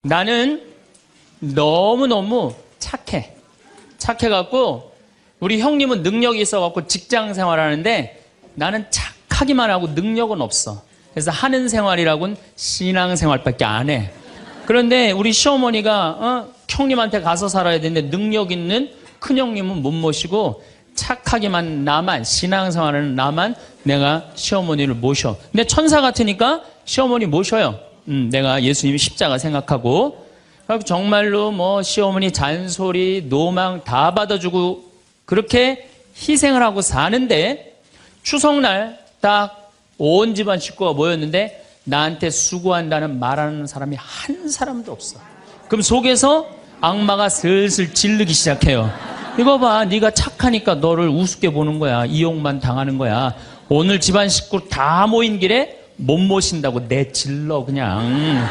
나는 너무너무 착해. 착해갖고 우리 형님은 능력이 있어갖고 직장 생활하는데 나는 착하기만 하고 능력은 없어. 그래서 하는 생활이라고는 신앙 생활밖에 안 해. 그런데 우리 시어머니가 형님한테 가서 살아야 되는데 능력 있는 큰형님은 못 모시고 착하기만 나만, 신앙생활하는 나만 내가 시어머니를 모셔. 근데 천사 같으니까 시어머니 모셔요. 내가 예수님 십자가 생각하고. 정말로 뭐 시어머니 잔소리, 노망 다 받아주고 그렇게 희생을 하고 사는데 추석날 딱 온 집안 식구가 모였는데 나한테 수고한다는 말하는 사람이 한 사람도 없어. 그럼 속에서 악마가 슬슬 질르기 시작해요. 이거 봐, 네가 착하니까 너를 우습게 보는 거야. 이용만 당하는 거야. 오늘 집안 식구 다 모인 길에 못 모신다고 내질러 그냥.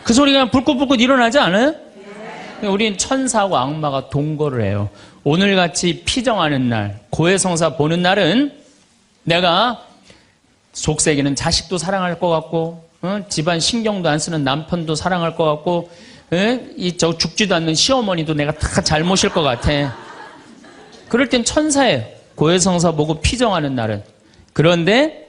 그 소리가 불긋불긋 일어나지 않아요? 우린 천사하고 악마가 동거를 해요. 오늘같이 피정하는 날, 고해성사 보는 날은 내가 속세기는 자식도 사랑할 것 같고 집안 신경도 안 쓰는 남편도 사랑할 것 같고 저 죽지도 않는 시어머니도 내가 다 잘 모실 것 같아. 그럴 땐 천사예요. 고해성사 보고 피정하는 날은. 그런데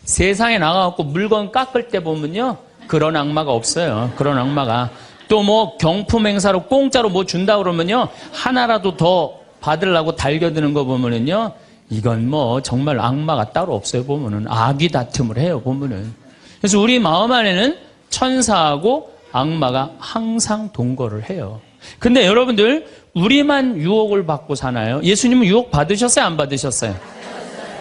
세상에 나가갖고 물건 깎을 때 보면요, 그런 악마가 없어요. 그런 악마가. 또 뭐 경품 행사로 공짜로 뭐 준다 그러면요, 하나라도 더 받으려고 달겨드는 거 보면은요, 이건 뭐 정말 악마가 따로 없어요. 보면은 악이 다툼을 해요. 보면은. 그래서 우리 마음 안에는 천사하고 악마가 항상 동거를 해요. 근데 여러분들, 우리만 유혹을 받고 사나요? 예수님은 유혹 받으셨어요? 안 받으셨어요?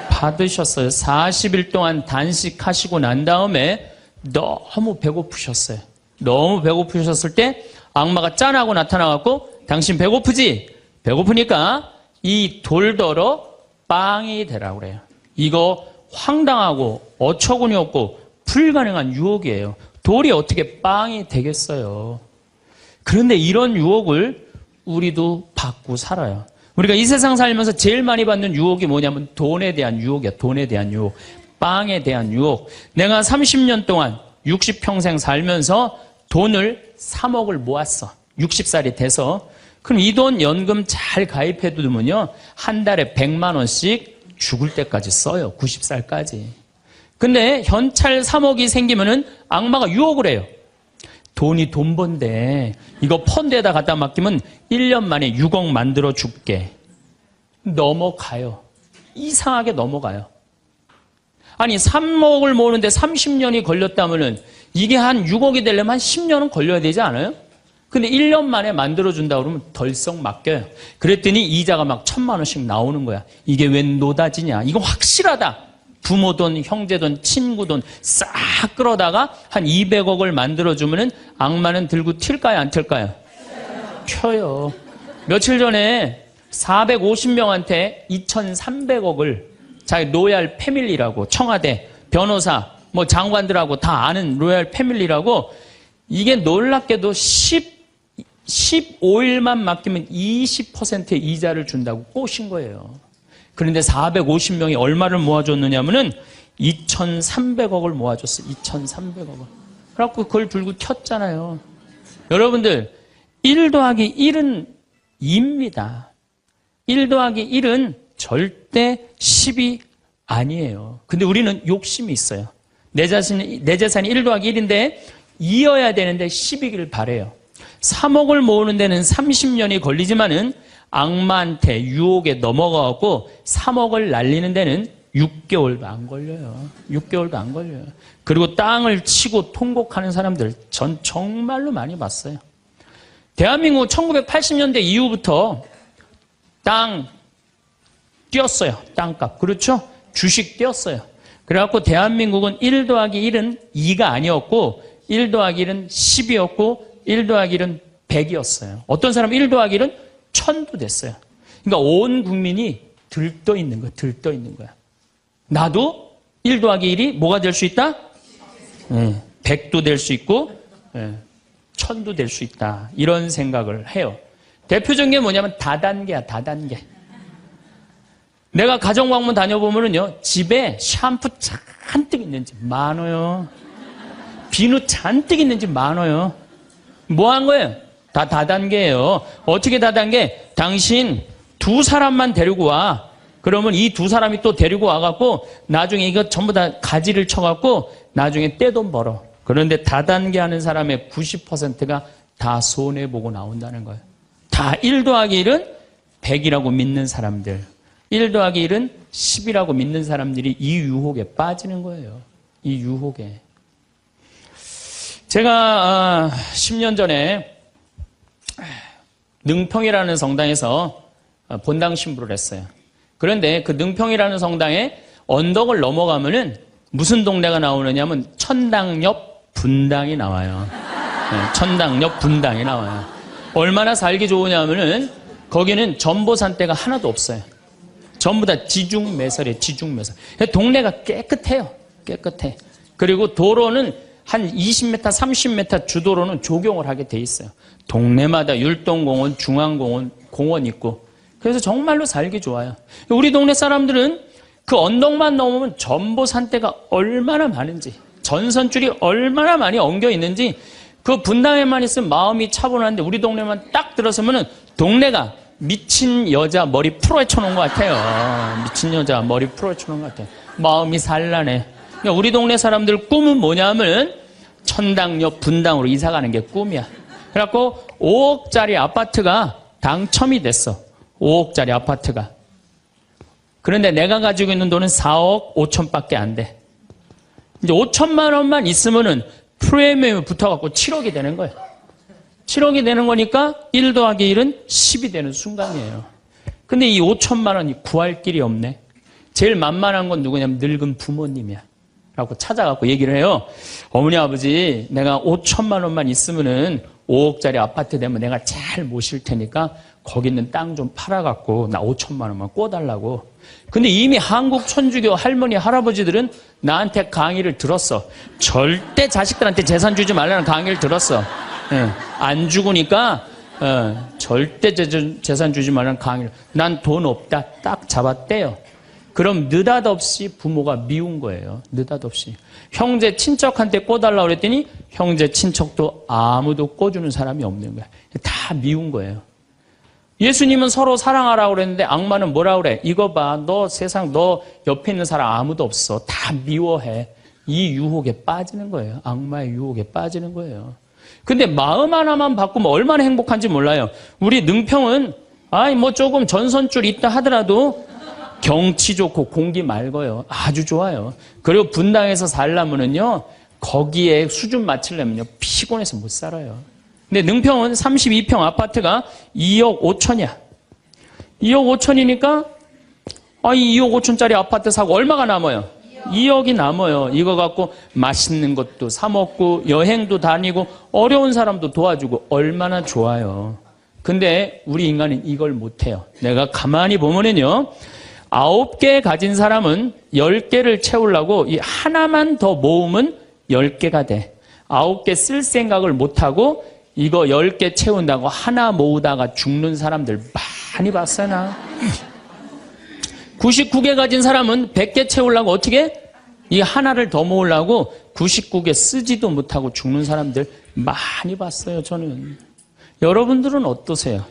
받으셨어요. 40일 동안 단식하시고 난 다음에 너무 배고프셨어요. 너무 배고프셨을 때 악마가 짠하고 나타나갖고 당신 배고프지? 배고프니까 이 돌더러 빵이 되라고 그래요. 이거 황당하고 어처구니 없고 불가능한 유혹이에요. 돌이 어떻게 빵이 되겠어요? 그런데 이런 유혹을 우리도 받고 살아요. 우리가 이 세상 살면서 제일 많이 받는 유혹이 뭐냐면 돈에 대한 유혹이야. 돈에 대한 유혹, 빵에 대한 유혹. 내가 30년 동안 60평생 살면서 돈을 3억을 모았어. 60살이 돼서. 그럼 이 돈 연금 잘 가입해 두면요, 한 달에 100만 원씩 죽을 때까지 써요. 90살까지. 근데 현찰 3억이 생기면은 악마가 유혹을 해요. 돈이 돈 번데 이거 펀드에다 갖다 맡기면 1년 만에 6억 만들어 줄게. 넘어가요. 이상하게 넘어가요. 아니 3억을 모으는데 30년이 걸렸다면은 이게 한 6억이 되려면 한 10년은 걸려야 되지 않아요? 근데 1년 만에 만들어준다 그러면 덜썩 맡겨요. 그랬더니 이자가 막 1,000만 원씩 나오는 거야. 이게 웬 노다지냐. 이거 확실하다. 부모 돈, 형제 돈, 친구 돈 싹 끌어다가 한 200억을 만들어주면은 악마는 들고 튈까요? 안 튈까요? 튀어요. 며칠 전에 450명한테 2,300억을 자기 로얄 패밀리라고, 청와대, 변호사, 뭐 장관들하고 다 아는 로얄 패밀리라고, 이게 놀랍게도 15일만 맡기면 20%의 이자를 준다고 꼬신 거예요. 그런데 450명이 얼마를 모아줬느냐면은 2,300억을 모아줬어요. 2,300억을. 그래갖고 그걸 들고 튀었잖아요. 여러분들, 1 더하기 1은 2입니다. 1 더하기 1은 절대 10이 아니에요. 근데 우리는 욕심이 있어요. 내 재산이 1 더하기 1인데 이어야 되는데 10이길 바래요. 3억을 모으는 데는 30년이 걸리지만은 악마한테 유혹에 넘어가고 3억을 날리는 데는 6개월도 안 걸려요. 6개월도 안 걸려요. 그리고 땅을 치고 통곡하는 사람들 전 정말로 많이 봤어요. 대한민국 1980년대 이후부터 땅 뛰었어요. 땅값. 그렇죠? 주식 뛰었어요. 그래갖고 대한민국은 1 더하기 1은 2가 아니었고 1 더하기 1은 10이었고 1 더하기 1은 100이었어요. 어떤 사람은 1 더하기 1은 1000도 됐어요. 그러니까 온 국민이 들떠 있는 거야. 들떠 있는 거야. 나도 1 더하기 1이 뭐가 될 수 있다? 100도 될 수 있고 1000도 될 수 있다. 이런 생각을 해요. 대표적인 게 뭐냐면 다단계야. 다단계. 내가 가정광문 다녀보면은요, 집에 샴푸 잔뜩 있는 집 많아요. 비누 잔뜩 있는 집 많아요. 뭐 한 거예요? 다 다단계예요. 어떻게 다단계? 당신 두 사람만 데리고 와. 그러면 이 두 사람이 또 데리고 와갖고 나중에 이거 전부 다 가지를 쳐갖고 나중에 떼돈 벌어. 그런데 다단계 하는 사람의 90%가 다 손해보고 나온다는 거예요. 다 1 더하기 1은 100이라고 믿는 사람들, 1 더하기 1은 10이라고 믿는 사람들이 이 유혹에 빠지는 거예요. 이 유혹에. 제가 10년 전에 능평이라는 성당에서 본당 신부를 했어요. 그런데 그 능평이라는 성당에 언덕을 넘어가면은 무슨 동네가 나오느냐면 천당역 분당이 나와요. 네, 천당역 분당이 나와요. 얼마나 살기 좋으냐면은 거기는 전보산대가 하나도 없어요. 전부 다 지중매설이에요. 지중매설. 동네가 깨끗해요. 깨끗해. 그리고 도로는 한 20m, 30m 주도로는 조경을 하게 돼 있어요. 동네마다 율동공원, 중앙공원, 공원 있고. 그래서 정말로 살기 좋아요. 우리 동네 사람들은 그 언덕만 넘으면 전보산대가 얼마나 많은지, 전선줄이 얼마나 많이 엉겨 있는지, 그 분당에만 있으면 마음이 차분한데 우리 동네만 딱 들어서면은 동네가 미친 여자 머리 풀어헤쳐 놓은 것 같아요. 미친 여자 머리 풀어헤쳐 놓은 것 같아요. 마음이 산란해. 그러니까 우리 동네 사람들 꿈은 뭐냐면 천당역 분당으로 이사 가는 게 꿈이야. 그래갖고 5억짜리 아파트가 당첨이 됐어. 5억짜리 아파트가. 그런데 내가 가지고 있는 돈은 4억 5천밖에 안 돼. 이제 5천만 원만 있으면은 프리미엄이 붙어갖고 7억이 되는 거예요. 7억이 되는 거니까 1 더하기 1은 10이 되는 순간이에요. 근데 이 5천만 원이 구할 길이 없네. 제일 만만한 건 누구냐면 늙은 부모님이야. 라고 찾아갖고 얘기를 해요. 어머니, 아버지, 내가 5천만 원만 있으면은 5억짜리 아파트 되면 내가 잘 모실 테니까 거기 있는 땅 좀 팔아갖고 나 5천만 원만 꿔달라고. 근데 이미 한국 천주교 할머니, 할아버지들은 나한테 강의를 들었어. 절대 자식들한테 재산 주지 말라는 강의를 들었어. 안 죽으니까 절대 재산 주지 말라는 강의를. 난 돈 없다. 딱 잡았대요. 그럼 느닷없이 부모가 미운 거예요. 느닷없이. 형제 친척한테 꿔달라고 그랬더니 형제 친척도 아무도 꿔주는 사람이 없는 거야. 다 미운 거예요. 예수님은 서로 사랑하라고 그랬는데 악마는 뭐라고 그래? 이거 봐. 너 세상 너 옆에 있는 사람 아무도 없어. 다 미워해. 이 유혹에 빠지는 거예요. 악마의 유혹에 빠지는 거예요. 근데 마음 하나만 바꾸면 얼마나 행복한지 몰라요. 우리 능평은 뭐 조금 전선줄 있다 하더라도 경치 좋고 공기 맑아요. 아주 좋아요. 그리고 분당에서 살려면은요, 거기에 수준 맞추려면요, 피곤해서 못 살아요. 근데 능평은 32평 아파트가 2억 5천이야. 2억 5천이니까, 이 2억 5천짜리 아파트 사고 얼마가 남아요? 2억이 남아요. 이거 갖고 맛있는 것도 사먹고, 여행도 다니고, 어려운 사람도 도와주고, 얼마나 좋아요. 근데 우리 인간은 이걸 못해요. 내가 가만히 보면은요, 9개 가진 사람은 10개를 채우려고 이 하나만 더 모으면 10개가 돼. 9개 쓸 생각을 못하고 이거 10개 채운다고 하나 모으다가 죽는 사람들 많이 봤어요, 나. 99개 가진 사람은 100개 채우려고 어떻게? 이 하나를 더 모으려고 99개 쓰지도 못하고 죽는 사람들 많이 봤어요, 저는. 여러분들은 어떠세요?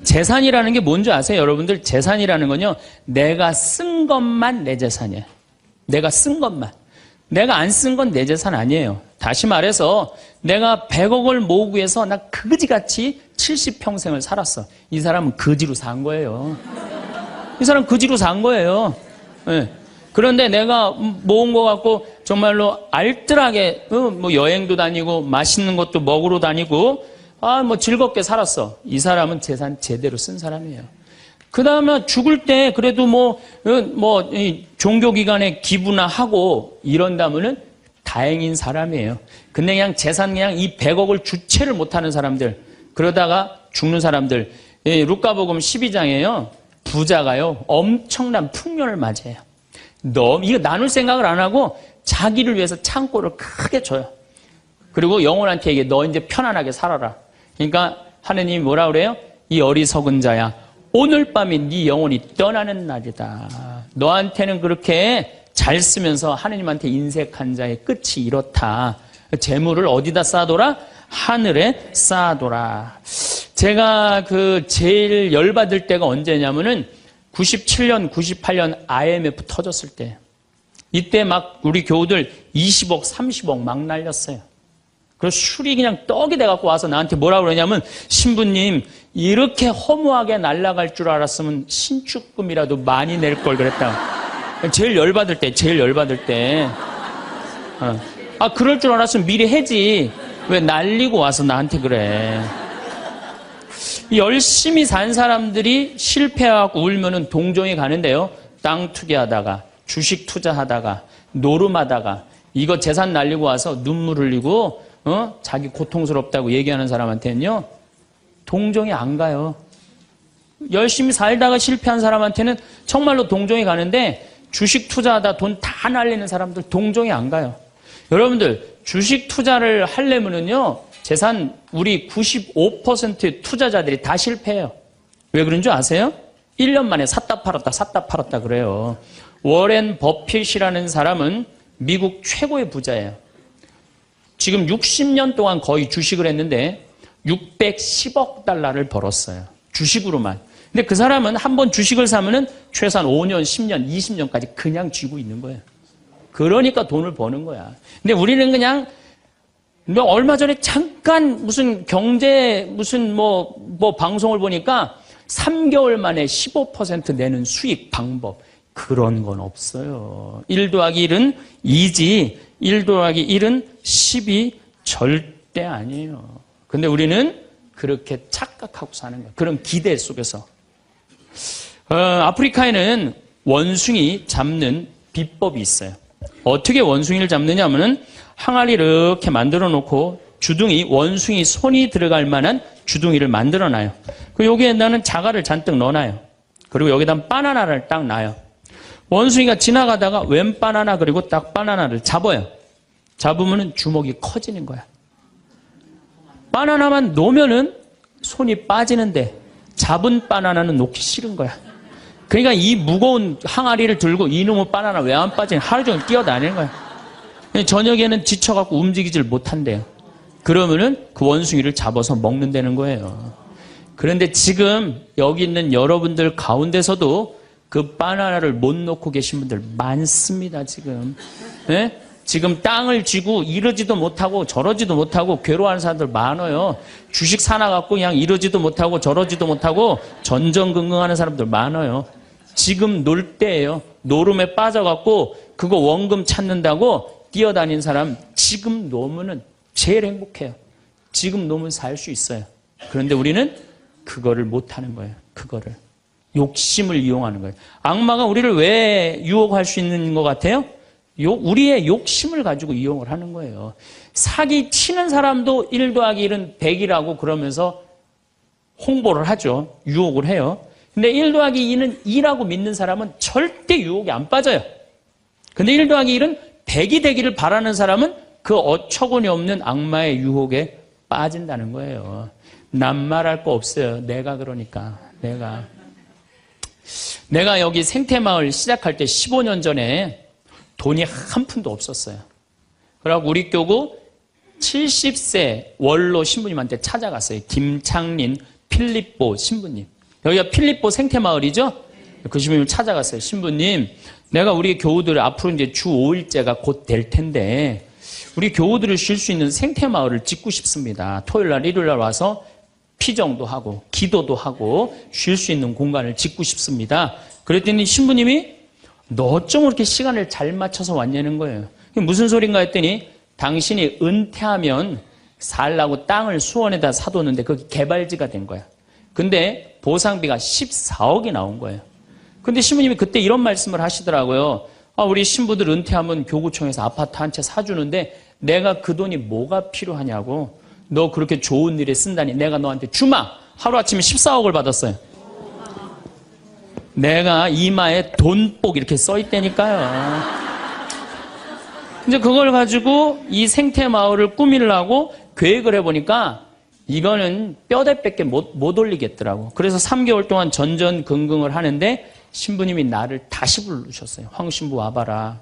재산이라는 게 뭔지 아세요? 여러분들 재산이라는 건요, 내가 쓴 것만 내 재산이에요. 내가 쓴 것만. 내가 안 쓴 건 내 재산 아니에요. 다시 말해서 내가 100억을 모으기 위해서 나 그지같이 70평생을 살았어. 이 사람은 거지로 산 거예요. 이 사람 거지로 산 거예요. 네. 그런데 내가 모은 거 갖고 정말로 알뜰하게 뭐 여행도 다니고 맛있는 것도 먹으러 다니고 뭐 즐겁게 살았어. 이 사람은 재산 제대로 쓴 사람이에요. 그 다음에 죽을 때 그래도 이 종교기관에 기부나 하고 이런다면은 다행인 사람이에요. 근데 그냥 재산 그냥 이 100억을 주체를 못하는 사람들, 그러다가 죽는 사람들, 루카복음 12장에요. 부자가요, 엄청난 풍년을 맞이해요. 이거 나눌 생각을 안 하고 자기를 위해서 창고를 크게 줘요. 그리고 영혼한테 얘기해. 너 이제 편안하게 살아라. 그러니까 하느님이 뭐라 그래요? 이 어리석은 자야, 오늘 밤이 네 영혼이 떠나는 날이다. 너한테는 그렇게 잘 쓰면서 하느님한테 인색한 자의 끝이 이렇다. 재물을 어디다 쌓아둬라? 하늘에 쌓아둬라. 제가 제일 열받을 때가 언제냐면은 97년, 98년 IMF 터졌을 때. 이때 막 우리 교우들 20억, 30억 막 날렸어요. 그래서 술이 그냥 떡이 돼갖고 와서 나한테 뭐라 그러냐면, 신부님, 이렇게 허무하게 날아갈 줄 알았으면 신축금이라도 많이 낼 걸 그랬다. 제일 열받을 때. 그럴 줄 알았으면 미리 해지. 왜 날리고 와서 나한테 그래. 열심히 산 사람들이 실패하고 울면은 동정이 가는데요. 땅 투기하다가, 주식 투자하다가, 노름하다가, 이거 재산 날리고 와서 눈물 흘리고, 자기 고통스럽다고 얘기하는 사람한테는요, 동정이 안 가요. 열심히 살다가 실패한 사람한테는 정말로 동정이 가는데, 주식 투자하다 돈 다 날리는 사람들 동정이 안 가요. 여러분들, 주식 투자를 하려면은요, 재산 우리 95%의 투자자들이 다 실패해요. 왜 그런 줄 아세요? 1년 만에 샀다 팔았다 그래요. 워렌 버핏이라는 사람은 미국 최고의 부자예요. 지금 60년 동안 거의 주식을 했는데 610억 달러를 벌었어요. 주식으로만. 근데 그 사람은 한번 주식을 사면은 최소한 5년, 10년, 20년까지 그냥 쥐고 있는 거예요. 그러니까 돈을 버는 거야. 근데 우리는 그냥 얼마 전에 잠깐 무슨 경제 방송을 보니까 3개월 만에 15% 내는 수익 방법. 그런 건 없어요. 1 더하기 1은 2지 1 더하기 1은 10이 절대 아니에요. 근데 우리는 그렇게 착각하고 사는 거예요. 그런 기대 속에서. 아프리카에는 원숭이 잡는 비법이 있어요. 어떻게 원숭이를 잡느냐 하면은 항아리 이렇게 만들어 놓고 주둥이, 원숭이 손이 들어갈 만한 주둥이를 만들어 놔요. 여기에다는 자갈을 잔뜩 넣어놔요. 그리고 여기다 바나나를 딱 놔요. 원숭이가 지나가다가 웬 바나나 그리고 딱 바나나를 잡아요. 잡으면은 주먹이 커지는 거야. 바나나만 놓으면은 손이 빠지는데 잡은 바나나는 놓기 싫은 거야. 그러니까 이 무거운 항아리를 들고 이놈의 바나나 왜 안 빠지냐 하루 종일 뛰어다니는 거야. 저녁에는 지쳐갖고 움직이질 못한대요. 그러면은 그 원숭이를 잡아서 먹는다는 거예요. 그런데 지금 여기 있는 여러분들 가운데서도 그 바나나를 못 놓고 계신 분들 많습니다, 지금. 네? 지금 땅을 쥐고 이러지도 못하고 저러지도 못하고 괴로워하는 사람들 많아요. 주식 사놔갖고 그냥 이러지도 못하고 저러지도 못하고 전전긍긍하는 사람들 많아요. 지금 놀 때예요. 노름에 빠져갖고 그거 원금 찾는다고 뛰어다니는 사람 지금 놓으면은 제일 행복해요. 지금 놓으면 살 수 있어요. 그런데 우리는 그거를 못하는 거예요. 그거를. 욕심을 이용하는 거예요. 악마가 우리를 왜 유혹할 수 있는 것 같아요? 우리의 욕심을 가지고 이용을 하는 거예요. 사기 치는 사람도 1 더하기 1은 100이라고 그러면서 홍보를 하죠. 유혹을 해요. 근데 1 더하기 2는 2라고 믿는 사람은 절대 유혹이 안 빠져요. 근데 1 더하기 1은 100이 되기를 바라는 사람은 그 어처구니 없는 악마의 유혹에 빠진다는 거예요. 난 말할 거 없어요. 내가 그러니까. 내가 여기 생태마을 시작할 때 15년 전에 돈이 한 푼도 없었어요. 그래갖고 우리 교구 70세 원로 신부님한테 찾아갔어요. 김창린 필립보 신부님. 여기가 필립보 생태마을이죠? 그 신부님을 찾아갔어요. 신부님, 내가 우리 교우들 앞으로 이제 주 5일째가 곧 될 텐데 우리 교우들을 쉴 수 있는 생태마을을 짓고 싶습니다. 토요일날, 일요일날 와서 피정도 하고 기도도 하고 쉴 수 있는 공간을 짓고 싶습니다. 그랬더니 신부님이 너 어쩜 그렇게 시간을 잘 맞춰서 왔냐는 거예요. 무슨 소린가 했더니 당신이 은퇴하면 살라고 땅을 수원에다 사뒀는데 그게 개발지가 된 거야. 근데 보상비가 14억이 나온 거예요. 근데 신부님이 그때 이런 말씀을 하시더라고요. 우리 신부들 은퇴하면 교구청에서 아파트 한 채 사주는데 내가 그 돈이 뭐가 필요하냐고. 너 그렇게 좋은 일에 쓴다니 내가 너한테 주마. 하루아침에 14억을 받았어요. 내가 이마에 돈복 이렇게 써있다니까요. 이제 그걸 가지고 이 생태마을을 꾸미려고 계획을 해보니까 이거는 뼈대밖에 못 올리겠더라고. 그래서 3개월 동안 전전긍긍을 하는데 신부님이 나를 다시 부르셨어요. 황신부 와봐라.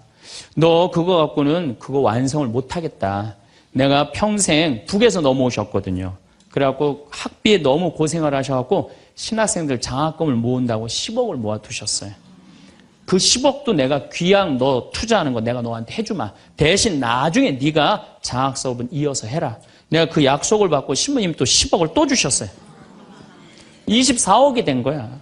너 그거 갖고는 그거 완성을 못하겠다. 내가 평생 북에서 넘어오셨거든요. 그래갖고 학비에 너무 고생을 하셔갖고 신학생들 장학금을 모은다고 10억을 모아두셨어요. 그 10억도 내가 귀양 너 투자하는 거 내가 너한테 해주마. 대신 나중에 네가 장학 사업은 이어서 해라. 내가 그 약속을 받고 신부님 또 10억을 또 주셨어요. 24억이 된 거야.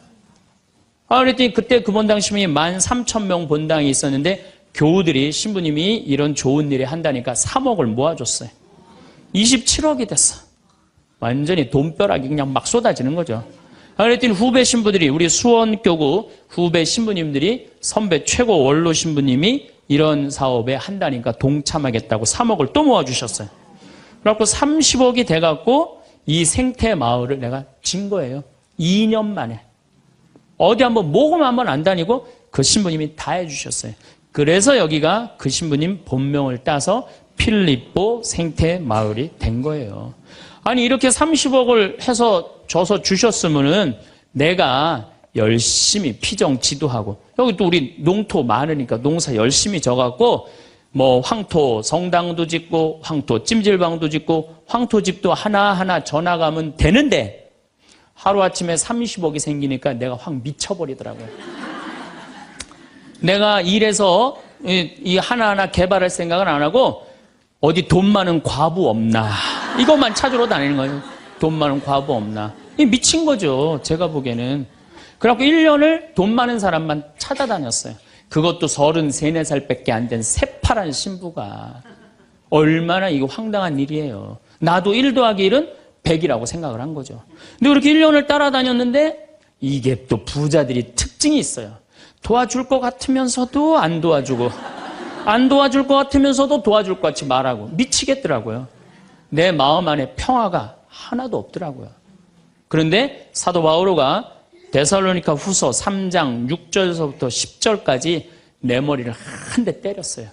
그랬더니 그때 그 본당 신부님 13,000명 본당이 있었는데 교우들이 신부님이 이런 좋은 일에 한다니까 3억을 모아줬어요. 27억이 됐어. 완전히 돈벼락이 그냥 막 쏟아지는 거죠. 그랬더니 후배 신부들이, 우리 수원교구 후배 신부님들이 선배 최고 원로 신부님이 이런 사업에 한다니까 동참하겠다고 3억을 또 모아주셨어요. 그래갖고 30억이 돼갖고 이 생태 마을을 내가 진 거예요. 2년 만에. 어디 한번 모금 한번 안 다니고 그 신부님이 다 해주셨어요. 그래서 여기가 그 신부님 본명을 따서 필리포 생태 마을이 된 거예요. 아니 이렇게 30억을 해서 줘서 주셨으면은 내가 열심히 피정 지도하고, 여기 또 우리 농토 많으니까 농사 열심히 져갖고 뭐 황토 성당도 짓고 황토 찜질방도 짓고 황토집도 하나하나 져나가면 되는데 하루아침에 30억이 생기니까 내가 확 미쳐버리더라고요. 내가 일해서 이 하나하나 개발할 생각은 안 하고 어디 돈 많은 과부 없나 이것만 찾으러 다니는 거예요. 돈 많은 과부 없나. 이 미친 거죠. 제가 보기에는. 그래갖고 1년을 돈 많은 사람만 찾아다녔어요. 그것도 33, 4살밖에 안 된 새파란 신부가. 얼마나 이거 황당한 일이에요. 나도 1 더하기 1은 100이라고 생각을 한 거죠. 근데 그렇게 1년을 따라다녔는데 이게 또 부자들이 특징이 있어요. 도와줄 것 같으면서도 안 도와주고, 안 도와줄 것 같으면서도 도와줄 것 같이 말하고. 미치겠더라고요. 내 마음 안에 평화가 하나도 없더라고요. 그런데 사도 바오로가 데살로니가 후서 3장 6절서부터 10절까지 내 머리를 한 대 때렸어요.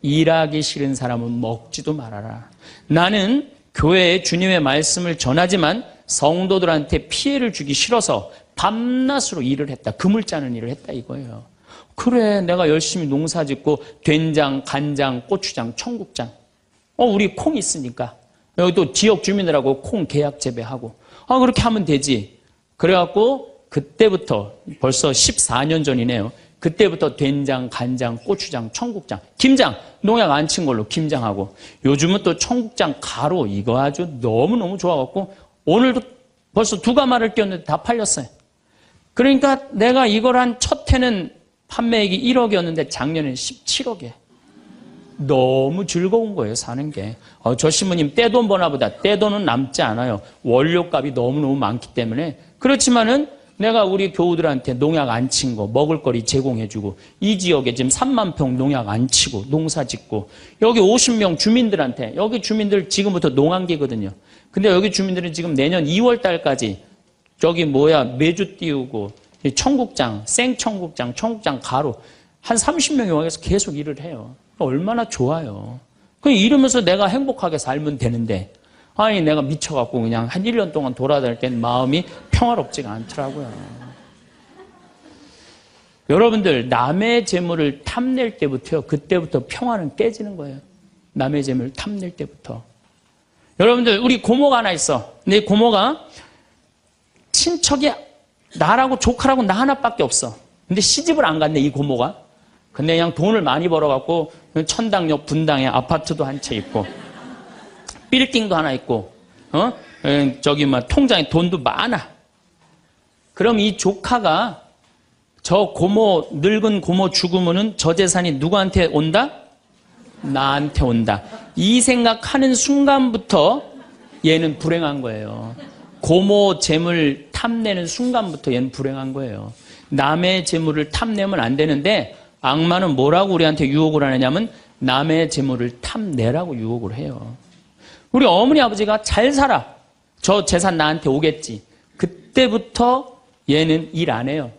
일하기 싫은 사람은 먹지도 말아라. 나는 교회에 주님의 말씀을 전하지만 성도들한테 피해를 주기 싫어서 밤낮으로 일을 했다. 금을 짜는 일을 했다 이거예요. 그래, 내가 열심히 농사 짓고 된장, 간장, 고추장, 청국장. 우리 콩 있으니까. 여기 또 지역 주민들하고 콩 계약 재배하고. 그렇게 하면 되지. 그래갖고 그때부터 벌써 14년 전이네요. 그때부터 된장, 간장, 고추장, 청국장, 김장, 농약 안 친 걸로 김장하고. 요즘은 또 청국장 가루 이거 아주 너무너무 좋아갖고 오늘도 벌써 2가마를 띄웠는데 다 팔렸어요. 그러니까 내가 이걸 한 첫 해는 판매액이 1억이었는데 작년에는 17억이에요. 너무 즐거운 거예요, 사는 게. 저 신부님 떼돈 버나 보다. 떼돈은 남지 않아요. 원료값이 너무너무 많기 때문에. 그렇지만은 내가 우리 교우들한테 농약 안 친 거, 먹을거리 제공해주고, 이 지역에 지금 3만 평 농약 안 치고, 농사 짓고, 여기 50명 주민들한테, 여기 주민들 지금부터 농한기거든요. 근데 여기 주민들은 지금 내년 2월 달까지 저기 메주 띄우고, 청국장, 생청국장, 청국장 가루, 한 30명이 와서 계속 일을 해요. 얼마나 좋아요. 이러면서 내가 행복하게 살면 되는데, 아니 내가 미쳐갖고 그냥 한 1년 동안 돌아다닐 땐 마음이 평화롭지가 않더라고요. 여러분들 남의 재물을 탐낼 때부터요, 그때부터 평화는 깨지는 거예요. 남의 재물을 탐낼 때부터. 여러분들 우리 고모가 하나 있어. 근데 고모가 친척이 나라고 조카라고 나 하나밖에 없어. 근데 시집을 안 갔네 이 고모가. 근데 그냥 돈을 많이 벌어갖고 천당역 분당에 아파트도 한 채 있고 빌딩도 하나 있고 저기 통장에 돈도 많아. 그럼 이 조카가 저 고모 늙은 고모 죽으면은 저 재산이 누구한테 온다? 나한테 온다. 이 생각하는 순간부터 얘는 불행한 거예요. 고모 재물 탐내는 순간부터 얘는 불행한 거예요. 남의 재물을 탐내면 안 되는데 악마는 뭐라고 우리한테 유혹을 하느냐면 남의 재물을 탐내라고 유혹을 해요. 우리 어머니 아버지가 잘 살아. 저 재산 나한테 오겠지. 그때부터 얘는 일 안 해요.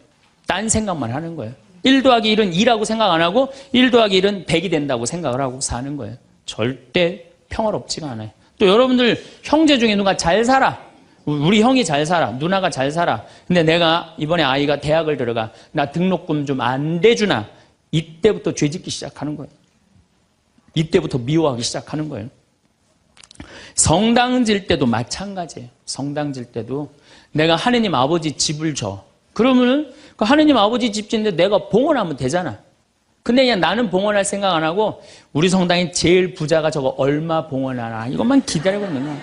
딴 생각만 하는 거예요. 1 더하기 1은 2라고 생각 안 하고 1 더하기 1은 100이 된다고 생각을 하고 사는 거예요. 절대 평화롭지가 않아요. 또 여러분들 형제 중에 누가 잘 살아. 우리 형이 잘 살아. 누나가 잘 살아. 근데 내가 이번에 아이가 대학을 들어가. 나 등록금 좀 안 대주나. 이때부터 죄짓기 시작하는 거예요. 이때부터 미워하기 시작하는 거예요. 성당 질 때도 마찬가지예요. 성당 질 때도 내가 하느님 아버지 집을 줘. 그러면은 그 하느님 아버지 집 짓는데 내가 봉헌하면 되잖아. 근데 그냥 나는 봉헌할 생각 안 하고 우리 성당이 제일 부자가 저거 얼마 봉헌하나 이것만 기다리고 있는 거야.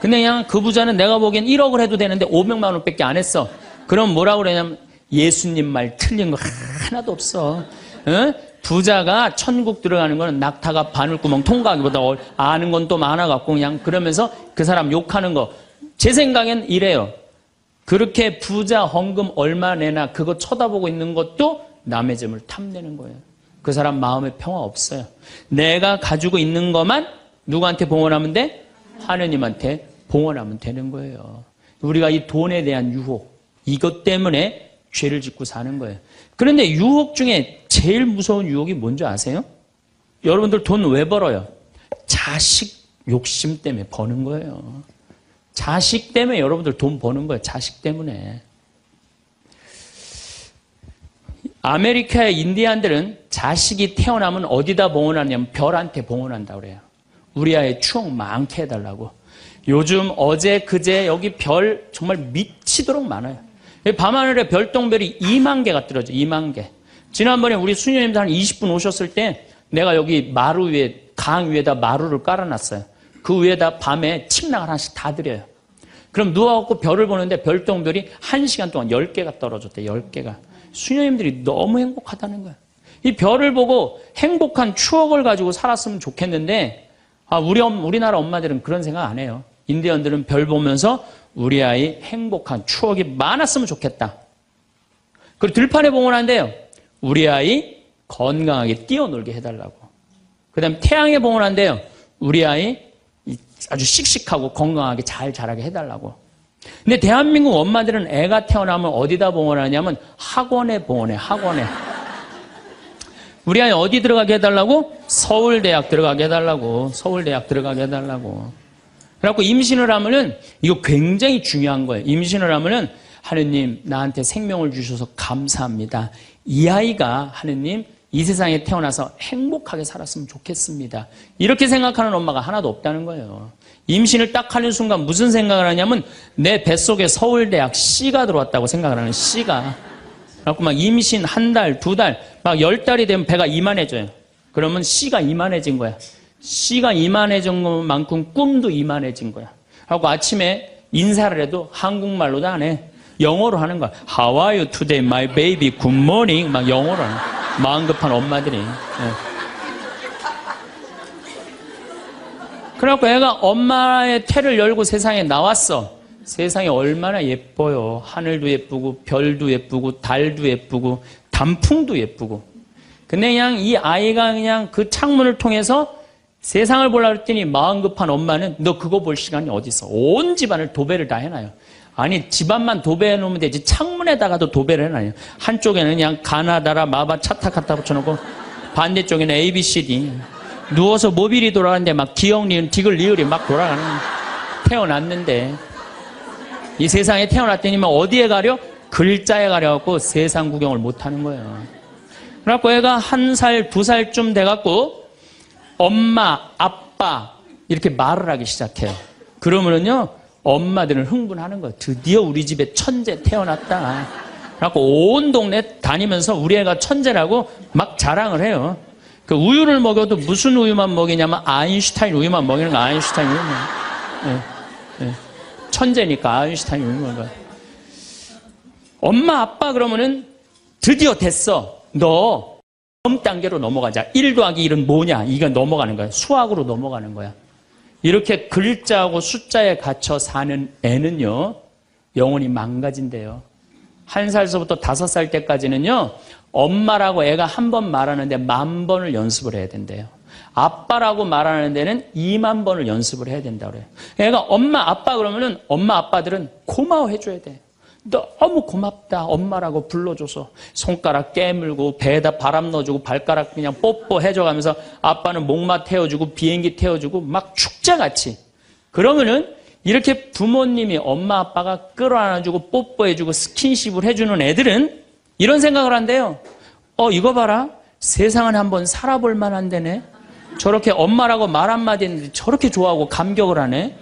근데 그냥 그 부자는 내가 보기엔 1억을 해도 되는데 500만 원밖에 안 했어. 그럼 뭐라고 그러냐면 예수님 말 틀린 거 하나도 없어. 응? 부자가 천국 들어가는 거는 낙타가 바늘구멍 통과하기보다 아는 건 또 많아갖고 그냥 그러면서 그 사람 욕하는 거. 제 생각엔 이래요. 그렇게 부자 헌금 얼마 내나 그거 쳐다보고 있는 것도 남의 점을 탐내는 거예요. 그 사람 마음에 평화 없어요. 내가 가지고 있는 것만 누구한테 봉헌하면 돼? 하느님한테 봉헌하면 되는 거예요. 우리가 이 돈에 대한 유혹, 이것 때문에 죄를 짓고 사는 거예요. 그런데 유혹 중에 제일 무서운 유혹이 뭔지 아세요? 여러분들 돈 왜 벌어요? 자식 욕심 때문에 버는 거예요. 자식 때문에 여러분들 돈 버는 거예요. 자식 때문에. 아메리카의 인디안들은 자식이 태어나면 어디다 봉헌하냐면 별한테 봉헌한다고 그래요. 우리 아이 추억 많게 해달라고. 요즘 어제 그제 여기 별 정말 미치도록 많아요. 밤하늘에 별똥별이 2만 개가 떨어져. 2만 개. 지난번에 우리 수녀님들 한 20분 오셨을 때 내가 여기 마루 위에 강 위에다 마루를 깔아놨어요. 그 위에다 밤에 침낭을 하나씩 다 드려요. 그럼 누워갖고 별을 보는데 별똥별이 1시간 동안 10개가 떨어졌대. 10개가. 수녀님들이 너무 행복하다는 거야. 이 별을 보고 행복한 추억을 가지고 살았으면 좋겠는데 우리나라 엄마들은 그런 생각 안 해요. 인디언들은 별 보면서 우리 아이 행복한 추억이 많았으면 좋겠다. 그리고 들판에 봉헌한대요. 우리 아이 건강하게 뛰어놀게 해달라고. 그 다음에 태양에 봉헌한대요. 우리 아이 아주 씩씩하고 건강하게 잘 자라게 해달라고. 근데 대한민국 엄마들은 애가 태어나면 어디다 봉헌하냐면 학원에 봉헌해. 학원에. 우리 아이 어디 들어가게 해달라고? 서울대학 들어가게 해달라고. 서울대학 들어가게 해달라고. 그래갖고 임신을 하면은 이거 굉장히 중요한 거예요. 임신을 하면은 하느님 나한테 생명을 주셔서 감사합니다. 이 아이가 하느님 이 세상에 태어나서 행복하게 살았으면 좋겠습니다. 이렇게 생각하는 엄마가 하나도 없다는 거예요. 임신을 딱 하는 순간 무슨 생각을 하냐면 내 뱃속에 서울대학 C가 들어왔다고 생각을 하는 C가. 그래갖고 막 임신 한 달, 두 달, 막 10달이 되면 배가 이만해져요. 그러면 C가 이만해진 거야. C가 이만해진 것만큼 꿈도 이만해진 거야. 하고 아침에 인사를 해도 한국말로도 안 해. 영어로 하는 거야. How are you today, my baby? Good morning. 막 영어로 하는 거야. 마음 급한 엄마들이. 네. 그래갖고 애가 엄마의 태를 열고 세상에 나왔어. 세상이 얼마나 예뻐요. 하늘도 예쁘고 별도 예쁘고 달도 예쁘고 단풍도 예쁘고. 근데 그냥 이 아이가 그냥 그 창문을 통해서 세상을 보려고 했더니 마음 급한 엄마는 너 그거 볼 시간이 어디 있어. 온 집안을 도배를 다 해놔요. 아니 집안만 도배해 놓으면 되지 창문에다가도 도배를 해놔요. 한쪽에는 그냥 가나다라 마바 차타 갖다 붙여놓고 반대쪽에는 ABCD. 누워서 모빌이 돌아가는데 막 기억 니은 디귿 리을이 막 돌아가는. 태어났는데 이 세상에 태어났더니만 어디에 가려? 글자에 가려갖고 세상 구경을 못하는 거예요. 그래갖고 애가 1살, 2살쯤 돼갖고 엄마, 아빠 이렇게 말을 하기 시작해요. 그러면은요 엄마들은 흥분하는 거예요. 드디어 우리 집에 천재 태어났다. 그래갖고 온 동네 다니면서 우리 애가 천재라고 막 자랑을 해요. 그 우유를 먹여도 무슨 우유만 먹이냐면 아인슈타인 우유만 먹이는 거야. 아인슈타인 우유만. 네, 네. 천재니까 아인슈타인 우유만 먹어. 엄마 아빠 그러면은 드디어 됐어. 너 다음 단계로 넘어가자. 1 더하기 1은 뭐냐? 이거 넘어가는 거야. 수학으로 넘어가는 거야. 이렇게 글자하고 숫자에 갇혀 사는 애는요 영혼이 망가진대요. 1살서부터 5살 때까지는요 엄마라고 애가 한 번 말하는데 10,000번을 연습을 해야 된대요. 아빠라고 말하는 데는 20,000번을 연습을 해야 된다고 그래요. 애가 엄마 아빠 그러면은 엄마 아빠들은 고마워해 줘야 돼. 너무 고맙다 엄마라고 불러줘서 손가락 깨물고 배에다 바람 넣어주고 발가락 그냥 뽀뽀해줘가면서 아빠는 목마 태워주고 비행기 태워주고 막 축제같이. 그러면은 이렇게 부모님이 엄마 아빠가 끌어안아주고 뽀뽀해주고 스킨십을 해주는 애들은 이런 생각을 한대요. 이거 봐라. 세상은 한번 살아볼 만한 데네. 저렇게 엄마라고 말 한마디 했는데 저렇게 좋아하고 감격을 하네.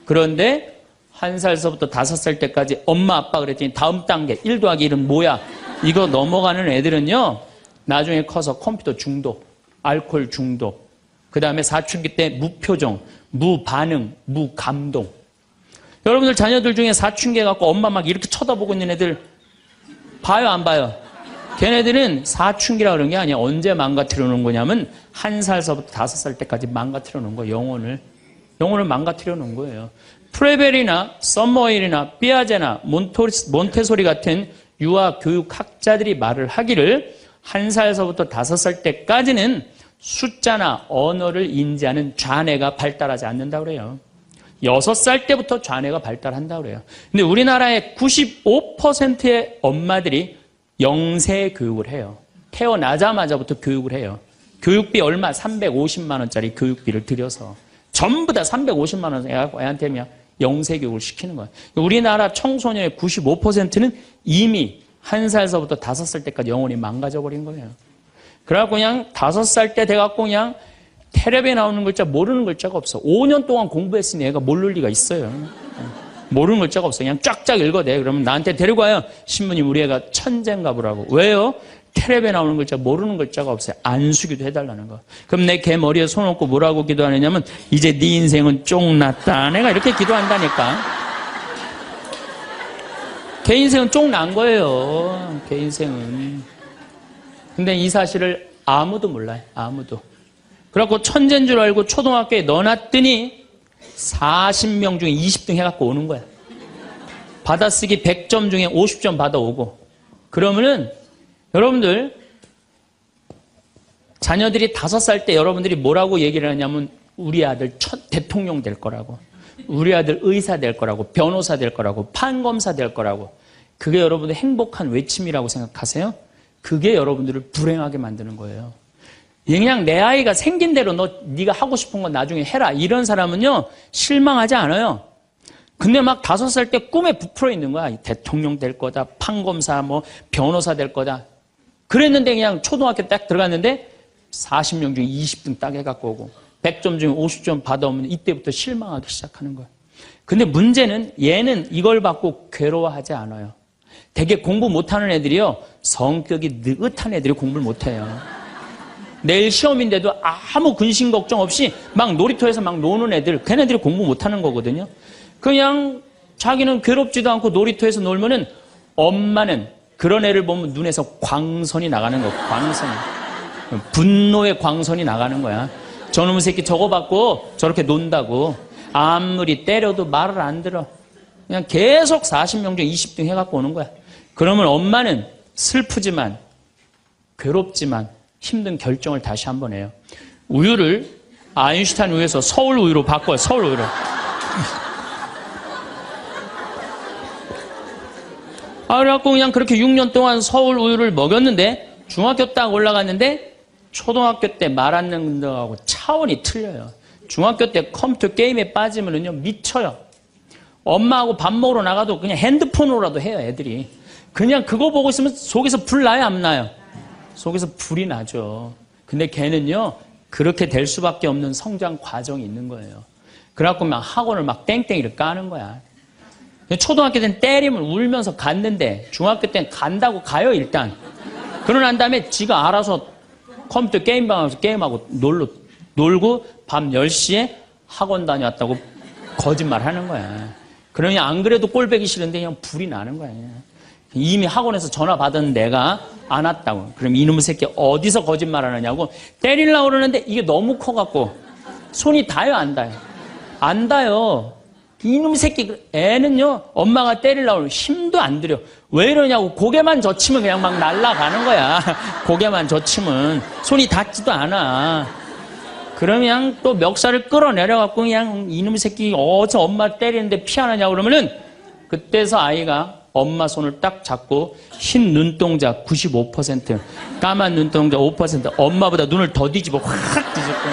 그런데 1살서부터 5살 때까지 엄마 아빠 그랬더니 다음 단계 1 더하기 1은 뭐야? 이거 넘어가는 애들은요. 나중에 커서 컴퓨터 중독, 알코올 중독, 그 다음에 사춘기 때 무표정, 무반응, 무감동. 여러분들 자녀들 중에 사춘기 갖고 엄마 막 이렇게 쳐다보고 있는 애들 봐요, 안 봐요? 걔네들은 사춘기라 그런 게 아니야. 언제 망가뜨려 놓은 거냐면 1살서부터 5살 때까지 망가뜨려 놓은 거예요. 영혼을 망가뜨려 놓은 거예요. 프레벨이나 썸머힐이나 삐아제나 몬테소리 같은 유아 교육학자들이 말을 하기를 1살서부터 5살 때까지는 숫자나 언어를 인지하는 좌뇌가 발달하지 않는다고 그래요. 6살 때부터 좌뇌가 발달한다고 그래요. 근데 우리나라의 95%의 엄마들이 영세 교육을 해요. 태어나자마자부터 교육을 해요. 교육비 얼마? 350만 원짜리 교육비를 들여서 전부 다 350만 원 애한테 그냥 영세 교육을 시키는 거예요. 우리나라 청소년의 95%는 이미 1살서부터 5살 때까지 영혼이 망가져 버린 거예요. 그래갖고 그냥 5살 때 돼갖고 그냥 텔레비에 나오는 글자 모르는 글자가 없어. 5년 동안 공부했으니 애가 모를 리가 있어요. 모르는 글자가 없어. 그냥 쫙쫙 읽어대. 그러면 나한테 데리고 와요. 신부님 우리 애가 천재인가 보라고. 왜요? 텔레비에 나오는 글자 모르는 글자가 없어요. 안수기도 해달라는 거. 그럼 내 걔 머리에 손 얹고 뭐라고 기도하느냐면 이제 네 인생은 쫑났다. 내가 이렇게 기도한다니까. 걔 인생은 쫑난 거예요. 걔 인생은. 근데 이 사실을 아무도 몰라요. 아무도. 그래갖고 천재인 줄 알고 초등학교에 넣어놨더니 40명 중에 20등 해갖고 오는 거야. 받아쓰기 100점 중에 50점 받아오고. 그러면은 여러분들 자녀들이 5살 때 여러분들이 뭐라고 얘기를 하냐면 우리 아들 대통령 될 거라고, 우리 아들 의사 될 거라고, 변호사 될 거라고, 판검사 될 거라고. 그게 여러분들 행복한 외침이라고 생각하세요? 그게 여러분들을 불행하게 만드는 거예요. 그냥 내 아이가 생긴 대로 네가 하고 싶은 건 나중에 해라. 이런 사람은요 실망하지 않아요. 근데 막 5살 때 꿈에 부풀어 있는 거야. 대통령 될 거다, 판검사, 뭐 변호사 될 거다. 그랬는데 그냥 초등학교 딱 들어갔는데 40명 중에 20등 딱 해갖고 오고 100점 중에 50점 받아오면 이때부터 실망하기 시작하는 거야. 근데 문제는 얘는 이걸 받고 괴로워하지 않아요. 되게 공부 못하는 애들이요 성격이 느긋한 애들이 공부를 못해요. 내일 시험인데도 아무 근심 걱정 없이 막 놀이터에서 막 노는 애들, 걔네들이 공부 못하는 거거든요. 그냥 자기는 괴롭지도 않고 놀이터에서 놀면은 엄마는 그런 애를 보면 눈에서 광선이 나가는 거야. 광선이. 분노의 광선이 나가는 거야. 저놈의 새끼 저거 받고 저렇게 논다고. 아무리 때려도 말을 안 들어. 그냥 계속 40명 중에 20등 해갖고 오는 거야. 그러면 엄마는 슬프지만 괴롭지만 힘든 결정을 다시 한번 해요. 우유를 아인슈타인 우유에서 서울 우유로 바꿔요. 서울 우유로. 그래갖고 그냥 그렇게 6년 동안 서울 우유를 먹였는데 중학교 딱 올라갔는데 초등학교 때 말 안 듣는 거하고 차원이 틀려요. 중학교 때 컴퓨터 게임에 빠지면은요 미쳐요. 엄마하고 밥 먹으러 나가도 그냥 핸드폰으로라도 해요. 애들이. 그냥 그거 보고 있으면 속에서 불 나요, 안 나요? 속에서 불이 나죠. 근데 걔는요 그렇게 될 수밖에 없는 성장 과정이 있는 거예요. 그래갖고 막 학원을 막 땡땡이를 까는 거야. 초등학교 때는 때리면 울면서 갔는데 중학교 때는 간다고 가요 일단. 그러고 난 다음에 지가 알아서 컴퓨터 게임방에서 게임하고 놀고 밤 10시에 학원 다녀왔다고 거짓말 하는 거야. 그러니 안 그래도 꼴배기 싫은데 그냥 불이 나는 거야. 이미 학원에서 전화 받은 내가 안 왔다고. 그럼 이놈의 새끼 어디서 거짓말 하느냐고 때리려고 그러는데 이게 너무 커갖고 손이 닿아요, 안 닿아요? 안 닿아요. 이놈의 새끼 애는요 엄마가 때리려고 그러면 힘도 안 들여. 왜 이러냐고. 고개만 젖히면 그냥 막 날아가는 거야. 고개만 젖히면 손이 닿지도 않아. 그러면 또 멱살을 끌어내려갖고 그냥 이놈의 새끼 어디서 엄마 때리는데 피하느냐고 그러면은 그때서 아이가 엄마 손을 딱 잡고 흰 눈동자 95%, 까만 눈동자 5%, 엄마보다 눈을 더 뒤집어 확 뒤집고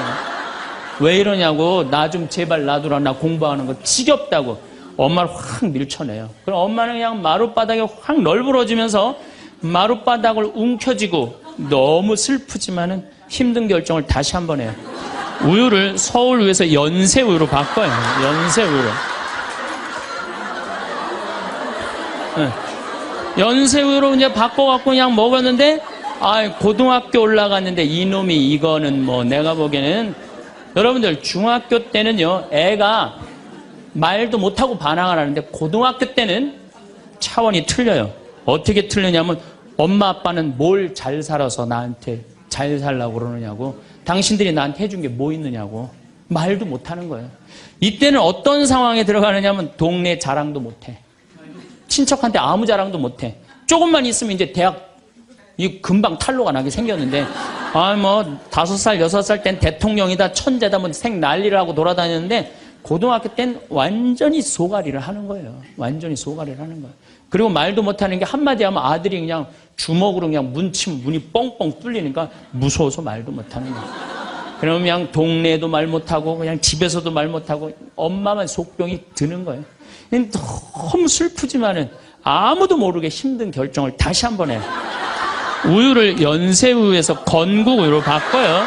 왜 이러냐고. 나 좀 제발 놔두라. 나 공부하는 거 지겹다고. 엄마를 확 밀쳐내요. 그럼 엄마는 그냥 마룻바닥에 확 널브러지면서 마룻바닥을 움켜쥐고 너무 슬프지만은 힘든 결정을 다시 한번 해요. 우유를 서울 위에서 연세 우유로 바꿔요. 연세 우유로. 네. 연세 우유로 이제 바꿔갖고 그냥 먹었는데, 고등학교 올라갔는데 이놈이 이거는 뭐 내가 보기에는, 여러분들 중학교 때는요, 애가 말도 못하고 반항을 하는데 고등학교 때는 차원이 틀려요. 어떻게 틀리냐면, 엄마 아빠는 뭘 잘 살아서 나한테 잘 살라고 그러느냐고, 당신들이 나한테 해준 게 뭐 있느냐고, 말도 못하는 거예요. 이때는 어떤 상황에 들어가느냐면 동네 자랑도 못해. 친척한테 아무 자랑도 못해. 조금만 있으면 이제 대학 금방 탈로가 나게 생겼는데, 5살, 6살 땐 대통령이다, 천재다, 뭐 생 난리를 하고 돌아다녔는데, 고등학교 땐 완전히 소가리를 하는 거예요. 완전히 소가리를 하는 거예요. 그리고 말도 못하는 게 한마디 하면 아들이 그냥 주먹으로 그냥 문치면 문이 뻥뻥 뚫리니까 무서워서 말도 못하는 거예요. 그러면 그냥 동네에도 말 못하고 그냥 집에서도 말 못하고 엄마만 속병이 드는 거예요. 너무 슬프지만은 아무도 모르게 힘든 결정을 다시 한번 해요. 우유를 연세우유에서 건국우유로 바꿔요.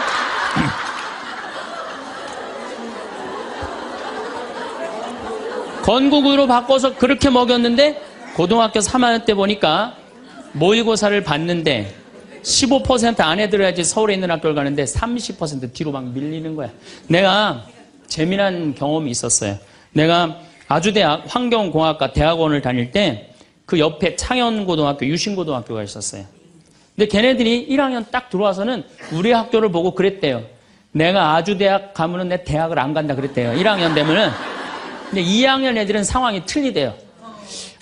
건국우유로 바꿔서 그렇게 먹였는데 고등학교 3학년 때 보니까 모의고사를 봤는데 15% 안에 들어야지 서울에 있는 학교를 가는데 30% 뒤로 막 밀리는 거야. 내가 재미난 경험이 있었어요. 내가 아주대학 환경공학과 대학원을 다닐 때 그 옆에 창현고등학교, 유신고등학교가 있었어요. 근데 걔네들이 1학년 딱 들어와서는 우리 학교를 보고 그랬대요. 내가 아주대학 가면은 내 대학을 안 간다 그랬대요. 1학년 되면은. 근데 2학년 애들은 상황이 틀리대요.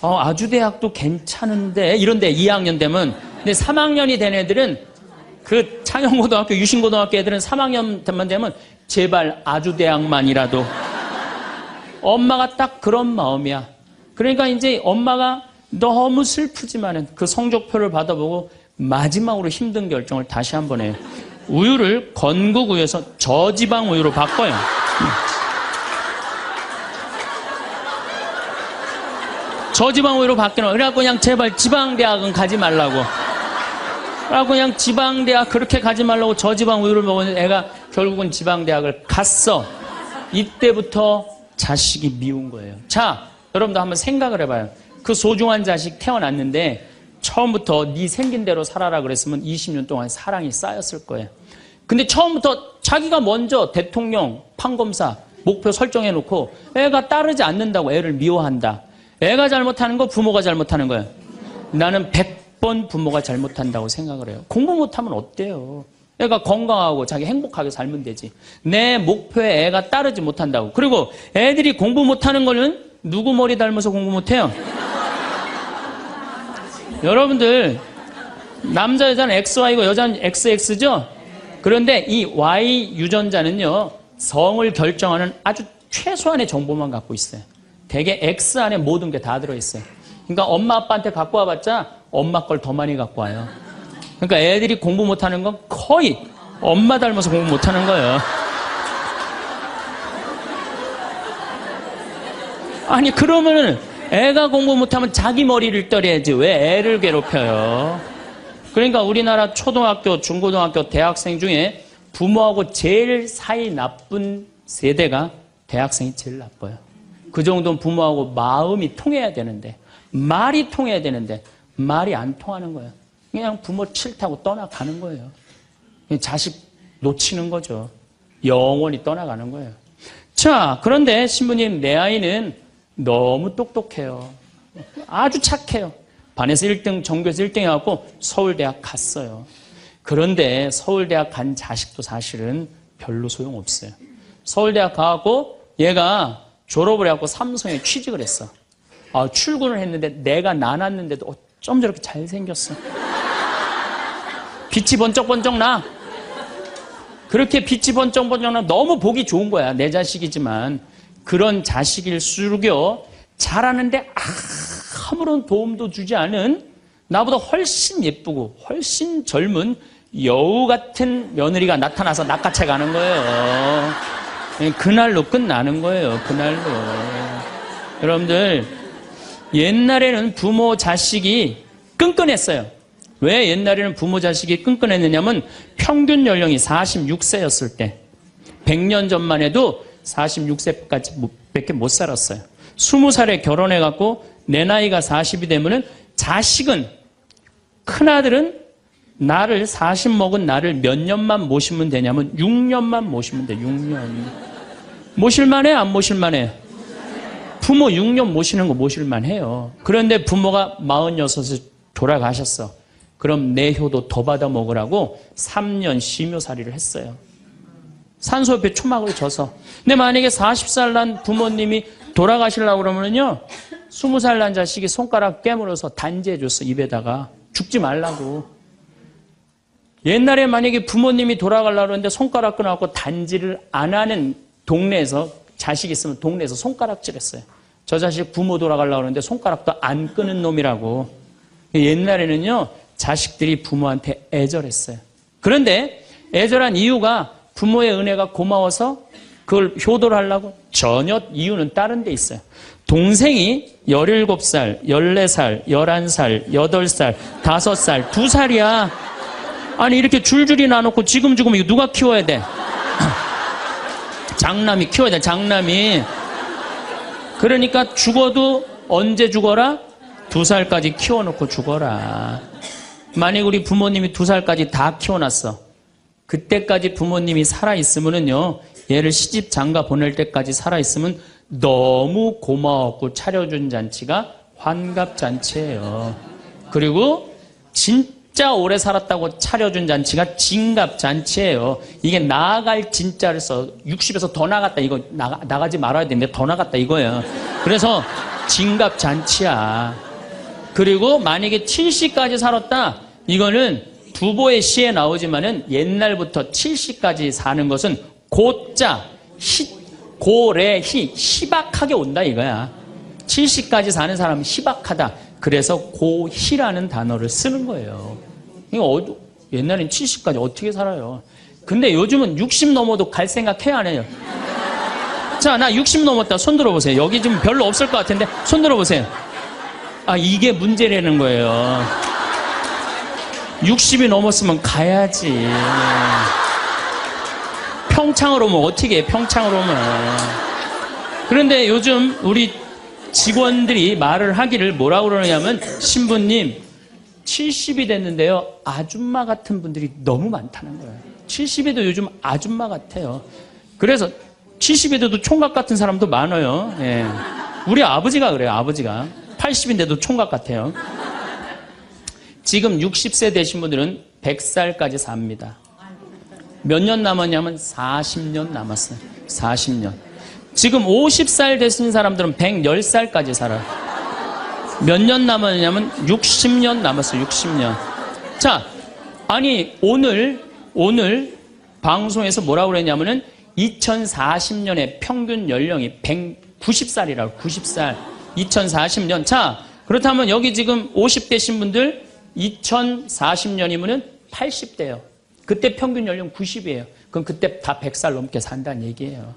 아주대학도 괜찮은데 이런데 2학년 되면. 근데 3학년이 된 애들은 그 창현고등학교, 유신고등학교 애들은 3학년만 되면 제발 아주대학만이라도. 엄마가 딱 그런 마음이야. 그러니까 이제 엄마가 너무 슬프지만은 그 성적표를 받아보고 마지막으로 힘든 결정을 다시 한번 해요. 우유를 건국우유에서 저지방 우유로 바꿔요. 저지방 우유로 바뀌는. 그래갖고 그냥 제발 지방대학은 가지 말라고. 그래갖고 그냥 지방대학 그렇게 가지 말라고 저지방 우유를 먹었는데 애가 결국은 지방대학을 갔어. 이때부터 자식이 미운 거예요. 자, 여러분도 한번 생각을 해봐요. 그 소중한 자식 태어났는데 처음부터 네 생긴 대로 살아라 그랬으면 20년 동안 사랑이 쌓였을 거예요. 근데 처음부터 자기가 먼저 대통령, 판검사 목표 설정해놓고 애가 따르지 않는다고 애를 미워한다. 애가 잘못하는 거 부모가 잘못하는 거예요. 나는 100번 부모가 잘못한다고 생각을 해요. 공부 못하면 어때요? 애가 건강하고 자기 행복하게 살면 되지. 내 목표에 애가 따르지 못한다고. 그리고 애들이 공부 못하는 거는 누구 머리 닮아서 공부 못해요? 여러분들 남자 여자는 XY고 여자는 XX죠? 그런데 이 Y 유전자는요 성을 결정하는 아주 최소한의 정보만 갖고 있어요. 대개 X 안에 모든 게 다 들어있어요. 그러니까 엄마 아빠한테 갖고 와봤자 엄마 걸 더 많이 갖고 와요. 그러니까 애들이 공부 못하는 건 거의 엄마 닮아서 공부 못하는 거예요. 아니 그러면은 애가 공부 못하면 자기 머리를 떨어야지 왜 애를 괴롭혀요? 그러니까 우리나라 초등학교, 중고등학교, 대학생 중에 부모하고 제일 사이 나쁜 세대가 대학생이 제일 나빠요. 그 정도는 부모하고 마음이 통해야 되는데, 말이 통해야 되는데 말이 안 통하는 거예요. 그냥 부모 싫다고 떠나가는 거예요. 자식 놓치는 거죠. 영원히 떠나가는 거예요. 자, 그런데 신부님, 내 아이는 너무 똑똑해요. 아주 착해요. 반에서 1등, 전교에서 1등 해갖고 서울대학 갔어요. 그런데 서울대학 간 자식도 사실은 별로 소용없어요. 서울대학 가갖고 얘가 졸업을 해갖고 삼성에 취직을 했어. 출근을 했는데 내가 나눴는데도 어쩜 저렇게 잘생겼어. 빛이 번쩍번쩍 나. 그렇게 빛이 번쩍번쩍 나. 너무 보기 좋은 거야. 내 자식이지만. 그런 자식일수록요, 잘하는데 아무런 도움도 주지 않은 나보다 훨씬 예쁘고 훨씬 젊은 여우 같은 며느리가 나타나서 낚아채 가는 거예요. 그날로 끝나는 거예요. 그날로. 여러분들, 옛날에는 부모 자식이 끈끈했어요. 왜 옛날에는 부모 자식이 끈끈했느냐면 평균 연령이 46세였을 때 100년 전만 해도 46세까지 못 살았어요. 20살에 결혼해갖고 내 나이가 40이 되면은 자식은, 큰아들은 나를 40 먹은 나를 몇 년만 모시면 되냐면 6년만 모시면 돼. 6년. 모실만해? 안 모실만해? 부모 6년 모시는 거 모실만해요. 그런데 부모가 46에 돌아가셨어. 그럼 내 효도 더 받아 먹으라고 3년 심효살이를 했어요. 산소 옆에 초막을 져서. 근데 만약에 40살 난 부모님이 돌아가시려고 그러면요, 20살 난 자식이 손가락 깨물어서 단지해줬어. 입에다가. 죽지 말라고. 옛날에 만약에 부모님이 돌아가려고 하는데 손가락 끊어갖고 단지를 안 하는 동네에서, 자식 있으면 동네에서 손가락질 했어요. 저 자식 부모 돌아가려고 하는데 손가락도 안 끊은 놈이라고. 옛날에는요, 자식들이 부모한테 애절했어요. 그런데 애절한 이유가 부모의 은혜가 고마워서 그걸 효도를 하려고? 전혀 이유는 다른 데 있어요. 동생이 17살, 14살, 11살, 8살, 5살, 2살이야. 아니 이렇게 줄줄이 나놓고 지금 이거 누가 키워야 돼? 장남이 키워야 돼. 장남이. 그러니까 죽어도 언제 죽어라? 2살까지 키워놓고 죽어라. 만약 우리 부모님이 2살까지 다 키워놨어. 그때까지 부모님이 살아있으면은요, 얘를 시집 장가 보낼 때까지 살아있으면 너무 고마웠고 차려준 잔치가 환갑잔치예요. 그리고 진짜 오래 살았다고 차려준 잔치가 진갑잔치예요. 이게 나아갈 진짜를 써. 60에서 더 나갔다. 이거 나가지 말아야 되는데 더 나갔다 이거예요. 그래서 진갑잔치야. 그리고 만약에 70까지 살았다. 이거는 부보의 시에 나오지만은 옛날부터 70까지 사는 것은 고자, 고래, 희박하게 온다 이거야. 70까지 사는 사람은 희박하다. 그래서 고희라는 단어를 쓰는 거예요. 이거 옛날엔 70까지 어떻게 살아요? 근데 요즘은 60 넘어도 갈 생각 해야 안 해요? 자, 나 60 넘었다. 손 들어보세요. 여기 지금 별로 없을 것 같은데 손 들어보세요. 아, 이게 문제라는 거예요. 60이 넘었으면 가야지. 평창으로 오면 어떻게 해? 평창으로 오면. 그런데 요즘 우리 직원들이 말을 하기를 뭐라고 그러냐면, 신부님 70이 됐는데요, 아줌마 같은 분들이 너무 많다는 거예요. 70에도 요즘 아줌마 같아요. 그래서 70에도 총각 같은 사람도 많아요. 예. 우리 아버지가 그래요. 아버지가 80인데도 총각 같아요. 지금 60세 되신 분들은 100살까지 삽니다. 몇 년 남았냐면 40년 남았어요. 40년. 지금 50살 되신 사람들은 110살까지 살아요. 몇 년 남았냐면 60년 남았어요. 60년. 자, 아니 오늘 방송에서 뭐라고 그랬냐면은 2040년에 평균 연령이 190살이라고. 90살. 2040년. 자, 그렇다면 여기 지금 50대신 분들 2040년이면은 80대예요. 그때 평균 연령 90이에요. 그럼 그때 다 100살 넘게 산다는 얘기예요.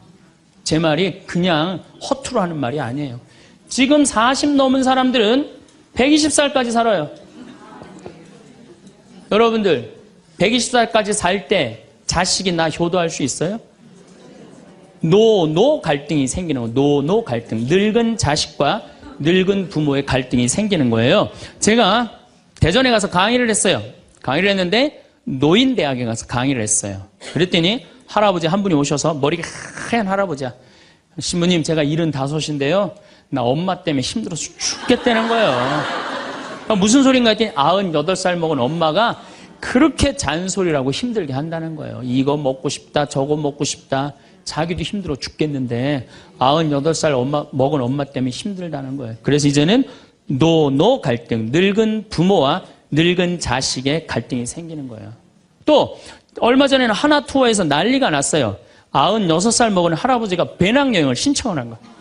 제 말이 그냥 허투루 하는 말이 아니에요. 지금 40 넘은 사람들은 120살까지 살아요. 여러분들 120살까지 살 때 자식이 나 효도할 수 있어요? 노 갈등이 생기는 거예요. 노 갈등. 늙은 자식과 늙은 부모의 갈등이 생기는 거예요. 제가 대전에 가서 강의를 했어요. 강의를 했는데 노인대학에 가서 강의를 했어요. 그랬더니 할아버지 한 분이 오셔서, 머리가 하얀 할아버지야. 신부님, 제가 75인데요. 나 엄마 때문에 힘들어서 죽겠다는 거예요. 무슨 소린가 했더니 98살 먹은 엄마가 그렇게 잔소리라고 힘들게 한다는 거예요. 이거 먹고 싶다, 저거 먹고 싶다. 자기도 힘들어 죽겠는데 98살 먹은 엄마 때문에 힘들다는 거예요. 그래서 이제는 노 갈등, 늙은 부모와 늙은 자식의 갈등이 생기는 거예요. 또 얼마 전에는 하나 투어에서 난리가 났어요. 96살 먹은 할아버지가 배낭여행을 신청을 한 거예요.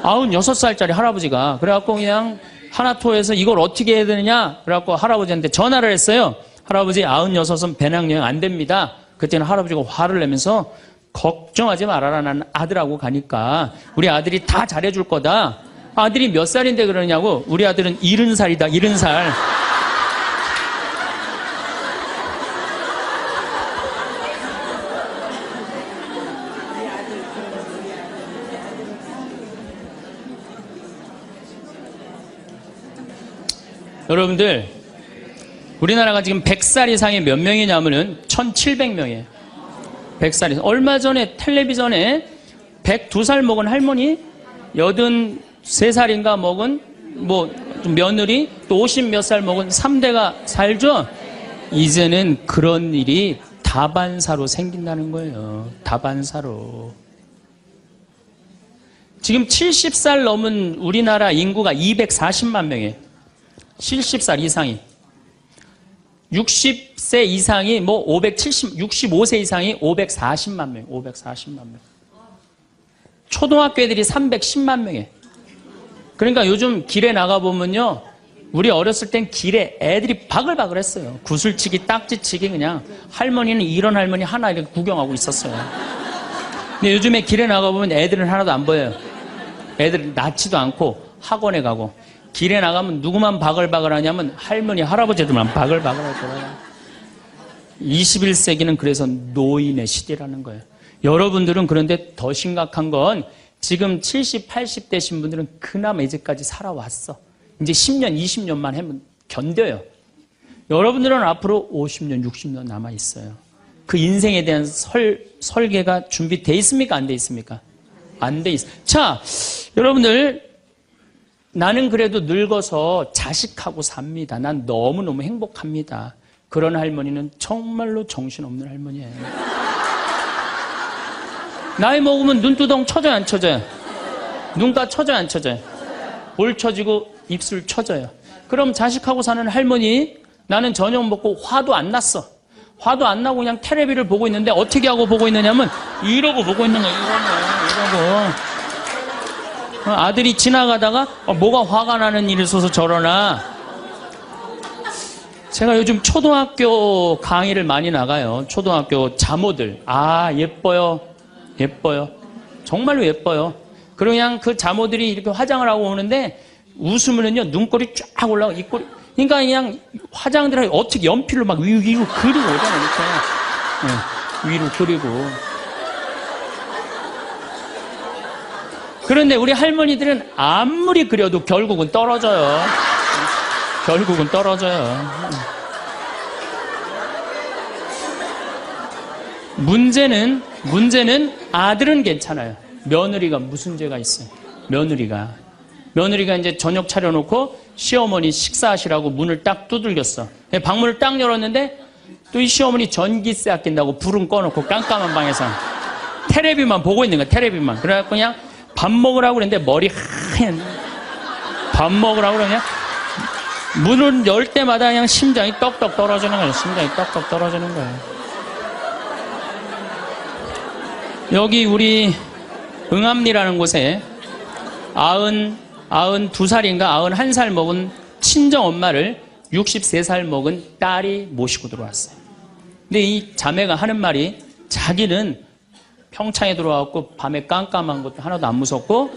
96살짜리 할아버지가. 그래갖고 그냥 하나 투어에서 이걸 어떻게 해야 되느냐, 그래갖고 할아버지한테 전화를 했어요. 할아버지 96은 배낭여행 안 됩니다. 그때는 할아버지가 화를 내면서 걱정하지 말아라. 나는 아들하고 가니까 우리 아들이 다 잘해줄 거다. 아들이 몇 살인데 그러냐고. 우리 아들은 70살이다. 70살. 여러분들, 우리나라가 지금 100살 이상이 몇 명이냐면은 1700명이에요. 100살 이상. 얼마 전에 텔레비전에 102살 먹은 할머니, 83살인가 먹은 며느리, 또 50 몇 살 먹은 3대가 살죠? 이제는 그런 일이 다반사로 생긴다는 거예요. 다반사로. 지금 70살 넘은 우리나라 인구가 240만 명이에요. 70살 이상이. 60세 이상이 65세 이상이 540만 명, 540만 명. 초등학교 애들이 310만 명이에요. 그러니까 요즘 길에 나가보면요, 우리 어렸을 땐 길에 애들이 바글바글 했어요. 구슬치기, 딱지치기, 그냥. 할머니는 이런 할머니 하나 이렇게 구경하고 있었어요. 근데 요즘에 길에 나가보면 애들은 하나도 안 보여요. 애들 낳지도 않고 학원에 가고. 길에 나가면 누구만 바글바글 하냐면 할머니, 할아버지들만 바글바글 할 거예요. 21세기는 그래서 노인의 시대라는 거예요. 여러분들은 그런데 더 심각한 건 지금 70, 80 되신 분들은 그나마 이제까지 살아왔어. 이제 10년, 20년만 하면 견뎌요. 여러분들은 앞으로 50년, 60년 남아있어요. 그 인생에 대한 설계가 준비되어 있습니까? 안 돼 있습니까? 안 돼 있어요. 자, 여러분들, 나는 그래도 늙어서 자식하고 삽니다. 난 너무너무 행복합니다. 그런 할머니는 정말로 정신없는 할머니예요. 나이 먹으면 눈두덩 쳐져요, 안 쳐져요? 눈가 쳐져요, 안 쳐져요? 볼 쳐지고 입술 쳐져요. 그럼 자식하고 사는 할머니, 나는 저녁 먹고 화도 안 났어. 화도 안 나고 그냥 텔레비를 보고 있는데 어떻게 하고 보고 있느냐면 이러고 보고 있는 거예요. 이러고. 아들이 지나가다가 뭐가 화가 나는 일이 있어서 저러나. 제가 요즘 초등학교 강의를 많이 나가요. 초등학교 자모들. 예뻐요. 예뻐요. 정말로 예뻐요. 그냥 그 자모들이 이렇게 화장을 하고 오는데 웃으면은요, 눈꼬리 쫙 올라가고 입꼬리. 그러니까 그냥 화장들을 어떻게 연필로 막 위로 그리고 오잖아요. 이렇게. 네, 위로 그리고. 그런데 우리 할머니들은 아무리 그려도 결국은 떨어져요. 결국은 떨어져요. 문제는 아들은 괜찮아요. 며느리가 무슨 죄가 있어요? 며느리가 이제 저녁 차려놓고 시어머니 식사하시라고 문을 딱 두들겼어. 방문을 딱 열었는데 또 이 시어머니 전기세 아낀다고 불은 꺼놓고 깜깜한 방에서 텔레비만 보고 있는 거야. 텔레비만. 그래갖고 그냥 밥 먹으라고 그랬는데 머리 하얀. 밥 먹으라고 그냥 문을 열 때마다 그냥 심장이 떡떡 떨어지는 거예요. 심장이 떡떡 떨어지는 거예요. 여기 우리 응암리라는 곳에 92살인가 91살 먹은 친정 엄마를 63살 먹은 딸이 모시고 들어왔어요. 근데 이 자매가 하는 말이 자기는 평창에 들어와갖고 밤에 깜깜한 것도 하나도 안 무섭고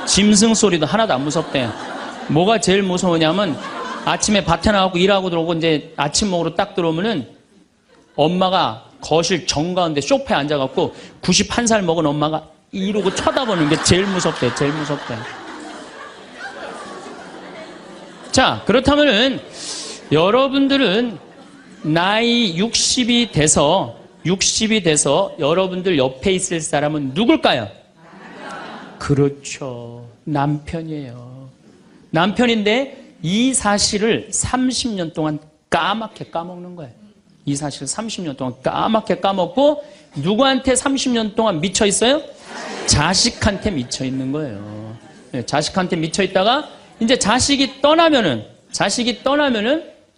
짐승 소리도 하나도 안 무섭대요. 뭐가 제일 무서우냐면 아침에 밭에 나가고 일하고 들어오고 이제 아침 먹으러 딱 들어오면은 엄마가 거실 정가운데 소파에 앉아갖고 91살 먹은 엄마가 이러고 쳐다보는 게 제일 무섭대. 제일 무섭대. 자, 그렇다면은 여러분들은 나이 60이 돼서 여러분들 옆에 있을 사람은 누굴까요? 그렇죠. 남편이에요. 남편인데 이 사실을 30년 동안 까맣게 까먹는 거예요. 이 사실을 30년 동안 까맣게 까먹고 누구한테 30년 동안 미쳐 있어요? 자식한테 미쳐 있는 거예요. 네, 자식한테 미쳐 있다가 이제 자식이 떠나면은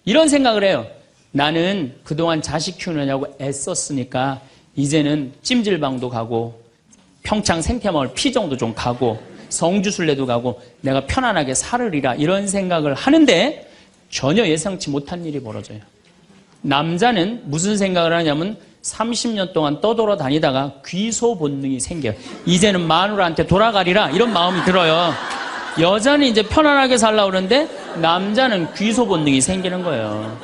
이런 생각을 해요. 나는 그동안 자식 키우느냐고 애썼으니까 이제는 찜질방도 가고 평창 생태마을 피정도 좀 가고 성주순례도 가고 내가 편안하게 살으리라 이런 생각을 하는데 전혀 예상치 못한 일이 벌어져요. 남자는 무슨 생각을 하냐면 30년 동안 떠돌아다니다가 귀소 본능이 생겨요. 이제는 마누라한테 돌아가리라 이런 마음이 들어요. 여자는 이제 편안하게 살려고 그러는데 남자는 귀소 본능이 생기는 거예요.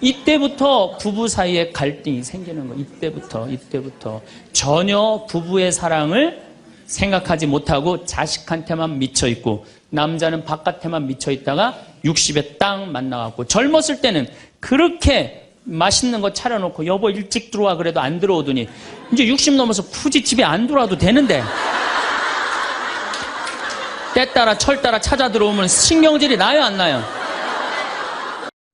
이때부터 부부 사이에 갈등이 생기는 거예요. 이때부터 전혀 부부의 사랑을 생각하지 못하고 자식한테만 미쳐있고 남자는 바깥에만 미쳐있다가 60에 딱 만나갖고 젊었을 때는 그렇게 맛있는 거 차려놓고 여보 일찍 들어와 그래도 안 들어오더니 이제 60 넘어서 굳이 집에 안 들어와도 되는데 때 따라 철 따라 찾아 들어오면 신경질이 나요 안 나요?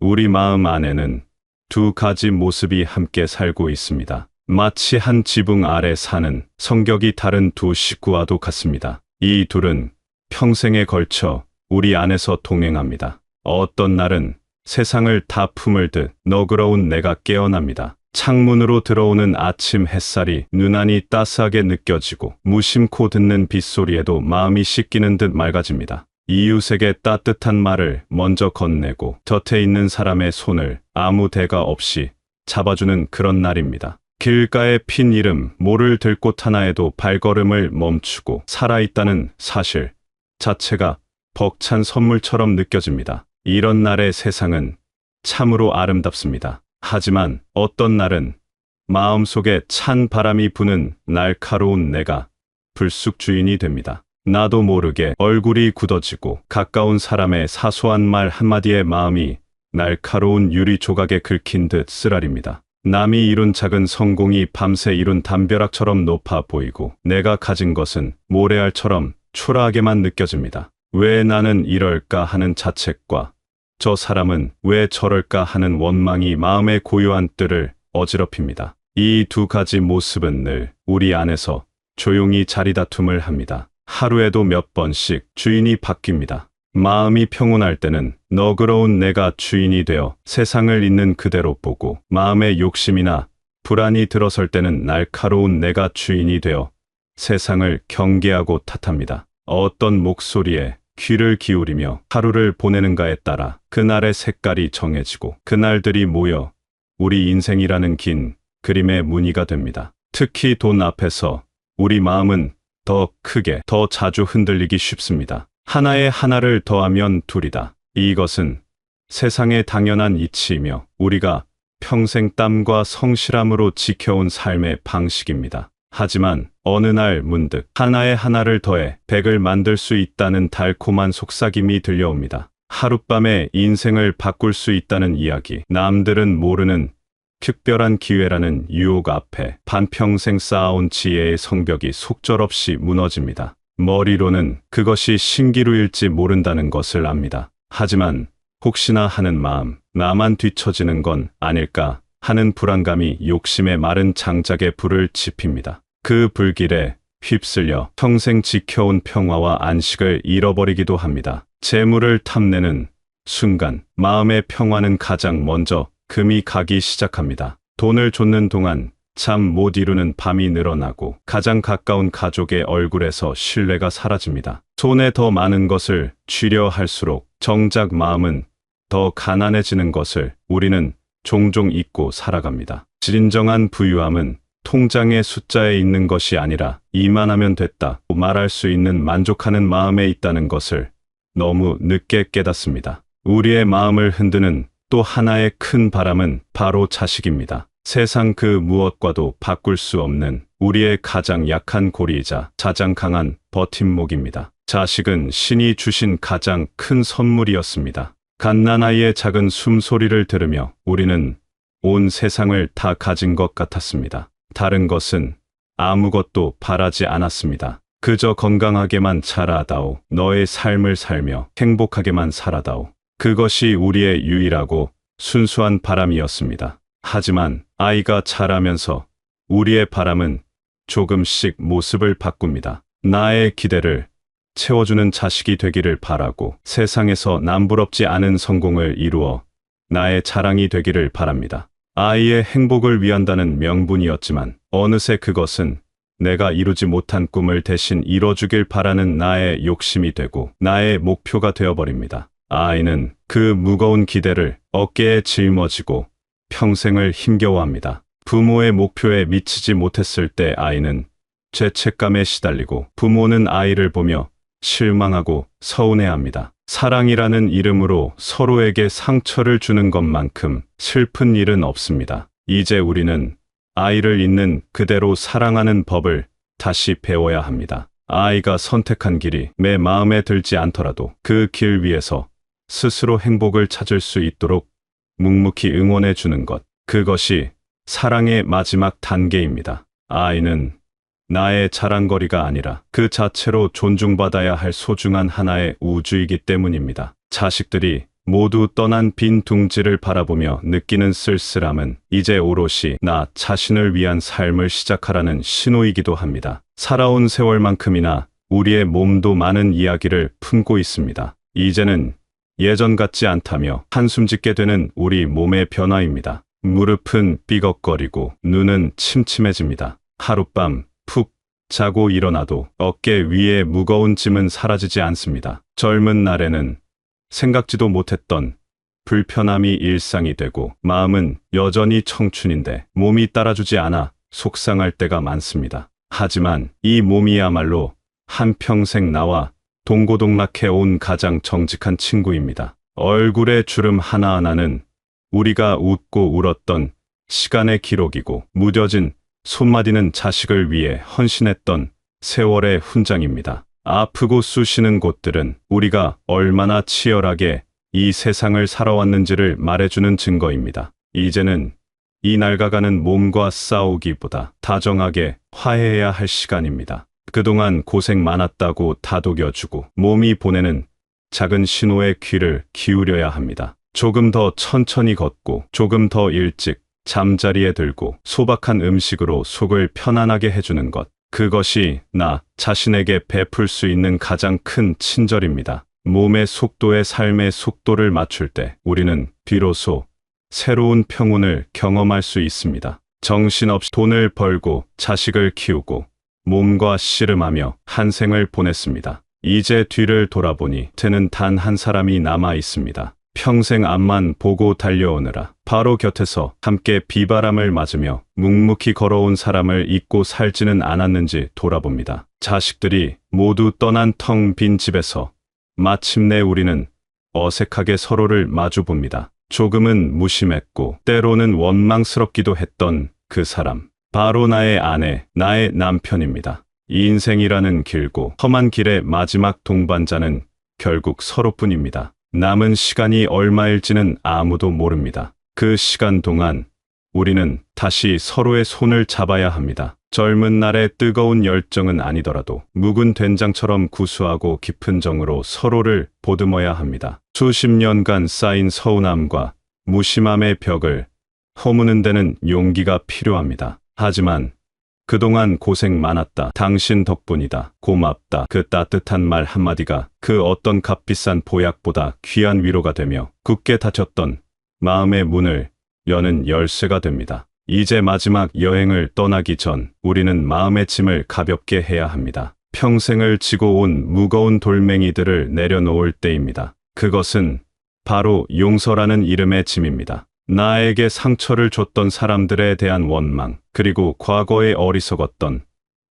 우리 마음 안에는 두 가지 모습이 함께 살고 있습니다. 마치 한 지붕 아래 사는 성격이 다른 두 식구와도 같습니다. 이 둘은 평생에 걸쳐 우리 안에서 동행합니다. 어떤 날은 세상을 다 품을 듯 너그러운 내가 깨어납니다. 창문으로 들어오는 아침 햇살이 유난히 따스하게 느껴지고 무심코 듣는 빗소리에도 마음이 씻기는 듯 맑아집니다. 이웃에게 따뜻한 말을 먼저 건네고 곁에 있는 사람의 손을 아무 대가 없이 잡아주는 그런 날입니다. 길가에 핀 이름 모를 들꽃 하나에도 발걸음을 멈추고 살아있다는 사실 자체가 벅찬 선물처럼 느껴집니다. 이런 날의 세상은 참으로 아름답습니다. 하지만 어떤 날은 마음속에 찬 바람이 부는 날카로운 내가 불쑥 주인이 됩니다. 나도 모르게 얼굴이 굳어지고 가까운 사람의 사소한 말 한마디에 마음이 날카로운 유리 조각에 긁힌 듯 쓰라립니다. 남이 이룬 작은 성공이 밤새 이룬 담벼락처럼 높아 보이고 내가 가진 것은 모래알처럼 초라하게만 느껴집니다. 왜 나는 이럴까 하는 자책과 저 사람은 왜 저럴까 하는 원망이 마음의 고요한 뜰을 어지럽힙니다. 이 두 가지 모습은 늘 우리 안에서 조용히 자리다툼을 합니다. 하루에도 몇 번씩 주인이 바뀝니다. 마음이 평온할 때는 너그러운 내가 주인이 되어 세상을 있는 그대로 보고 마음의 욕심이나 불안이 들어설 때는 날카로운 내가 주인이 되어 세상을 경계하고 탓합니다. 어떤 목소리에 귀를 기울이며 하루를 보내는가에 따라 그날의 색깔이 정해지고 그날들이 모여 우리 인생이라는 긴 그림의 무늬가 됩니다. 특히 돈 앞에서 우리 마음은 더 크게, 더 자주 흔들리기 쉽습니다. 하나에 하나를 더하면 둘이다. 이것은 세상의 당연한 이치이며 우리가 평생 땀과 성실함으로 지켜온 삶의 방식입니다. 하지만 어느 날 문득 하나에 하나를 더해 100을 만들 수 있다는 달콤한 속삭임이 들려옵니다. 하룻밤에 인생을 바꿀 수 있다는 이야기, 남들은 모르는 특별한 기회라는 유혹 앞에 반평생 쌓아온 지혜의 성벽이 속절없이 무너집니다. 머리로는 그것이 신기루일지 모른다는 것을 압니다. 하지만 혹시나 하는 마음, 나만 뒤처지는 건 아닐까 하는 불안감이 욕심의 마른 장작에 불을 지핍니다. 그 불길에 휩쓸려 평생 지켜온 평화와 안식을 잃어버리기도 합니다. 재물을 탐내는 순간 마음의 평화는 가장 먼저 금이 가기 시작합니다. 돈을 쫓는 동안 잠 못 이루는 밤이 늘어나고 가장 가까운 가족의 얼굴에서 신뢰가 사라집니다. 손에 더 많은 것을 쥐려 할수록 정작 마음은 더 가난해지는 것을 우리는 종종 잊고 살아갑니다. 진정한 부유함은 통장의 숫자에 있는 것이 아니라 이만하면 됐다 말할 수 있는 만족하는 마음에 있다는 것을 너무 늦게 깨닫습니다. 우리의 마음을 흔드는 또 하나의 큰 바람은 바로 자식입니다. 세상 그 무엇과도 바꿀 수 없는 우리의 가장 약한 고리이자 가장 강한 버팀목입니다. 자식은 신이 주신 가장 큰 선물이었습니다. 갓난아이의 작은 숨소리를 들으며 우리는 온 세상을 다 가진 것 같았습니다. 다른 것은 아무것도 바라지 않았습니다. 그저 건강하게만 자라다오. 너의 삶을 살며 행복하게만 살아다오. 그것이 우리의 유일하고 순수한 바람이었습니다. 하지만 아이가 자라면서 우리의 바람은 조금씩 모습을 바꿉니다. 나의 기대를 채워주는 자식이 되기를 바라고 세상에서 남부럽지 않은 성공을 이루어 나의 자랑이 되기를 바랍니다. 아이의 행복을 위한다는 명분이었지만 어느새 그것은 내가 이루지 못한 꿈을 대신 이뤄주길 바라는 나의 욕심이 되고 나의 목표가 되어버립니다. 아이는 그 무거운 기대를 어깨에 짊어지고 평생을 힘겨워합니다. 부모의 목표에 미치지 못했을 때 아이는 죄책감에 시달리고 부모는 아이를 보며 실망하고 서운해합니다. 사랑이라는 이름으로 서로에게 상처를 주는 것만큼 슬픈 일은 없습니다. 이제 우리는 아이를 있는 그대로 사랑하는 법을 다시 배워야 합니다. 아이가 선택한 길이 내 마음에 들지 않더라도 그 길 위에서 스스로 행복을 찾을 수 있도록 묵묵히 응원해 주는 것. 그것이 사랑의 마지막 단계입니다. 아이는 나의 자랑거리가 아니라 그 자체로 존중받아야 할 소중한 하나의 우주이기 때문입니다. 자식들이 모두 떠난 빈 둥지를 바라보며 느끼는 쓸쓸함은 이제 오롯이 나 자신을 위한 삶을 시작하라는 신호이기도 합니다. 살아온 세월만큼이나 우리의 몸도 많은 이야기를 품고 있습니다. 이제는 예전 같지 않다며 한숨 짓게 되는 우리 몸의 변화입니다. 무릎은 삐걱거리고 눈은 침침해집니다. 하룻밤 푹 자고 일어나도 어깨 위에 무거운 짐은 사라지지 않습니다. 젊은 날에는 생각지도 못했던 불편함이 일상이 되고 마음은 여전히 청춘인데 몸이 따라주지 않아 속상할 때가 많습니다. 하지만 이 몸이야말로 한평생 나와 동고동락해 온 가장 정직한 친구입니다. 얼굴의 주름 하나하나는 우리가 웃고 울었던 시간의 기록이고 무뎌진 손마디는 자식을 위해 헌신했던 세월의 훈장입니다. 아프고 쑤시는 곳들은 우리가 얼마나 치열하게 이 세상을 살아왔는지를 말해주는 증거입니다. 이제는 이 낡아가는 몸과 싸우기보다 다정하게 화해해야 할 시간입니다. 그동안 고생 많았다고 다독여주고 몸이 보내는 작은 신호에 귀를 기울여야 합니다. 조금 더 천천히 걷고 조금 더 일찍 잠자리에 들고 소박한 음식으로 속을 편안하게 해주는 것. 그것이 나 자신에게 베풀 수 있는 가장 큰 친절입니다. 몸의 속도에 삶의 속도를 맞출 때 우리는 비로소 새로운 평온을 경험할 수 있습니다. 정신없이 돈을 벌고 자식을 키우고 몸과 씨름하며 한 생을 보냈습니다. 이제 뒤를 돌아보니 저는 단 한 사람이 남아 있습니다. 평생 앞만 보고 달려오느라 바로 곁에서 함께 비바람을 맞으며 묵묵히 걸어온 사람을 잊고 살지는 않았는지 돌아봅니다. 자식들이 모두 떠난 텅 빈 집에서 마침내 우리는 어색하게 서로를 마주봅니다. 조금은 무심했고 때로는 원망스럽기도 했던 그 사람. 바로 나의 아내, 나의 남편입니다. 이 인생이라는 길고 험한 길의 마지막 동반자는 결국 서로뿐입니다. 남은 시간이 얼마일지는 아무도 모릅니다. 그 시간 동안 우리는 다시 서로의 손을 잡아야 합니다. 젊은 날의 뜨거운 열정은 아니더라도 묵은 된장처럼 구수하고 깊은 정으로 서로를 보듬어야 합니다. 수십 년간 쌓인 서운함과 무심함의 벽을 허무는 데는 용기가 필요합니다. 하지만 그동안 고생 많았다. 당신 덕분이다. 고맙다. 그 따뜻한 말 한마디가 그 어떤 값비싼 보약보다 귀한 위로가 되며 굳게 닫혔던 마음의 문을 여는 열쇠가 됩니다. 이제 마지막 여행을 떠나기 전 우리는 마음의 짐을 가볍게 해야 합니다. 평생을 지고 온 무거운 돌멩이들을 내려놓을 때입니다. 그것은 바로 용서라는 이름의 짐입니다. 나에게 상처를 줬던 사람들에 대한 원망, 그리고 과거에 어리석었던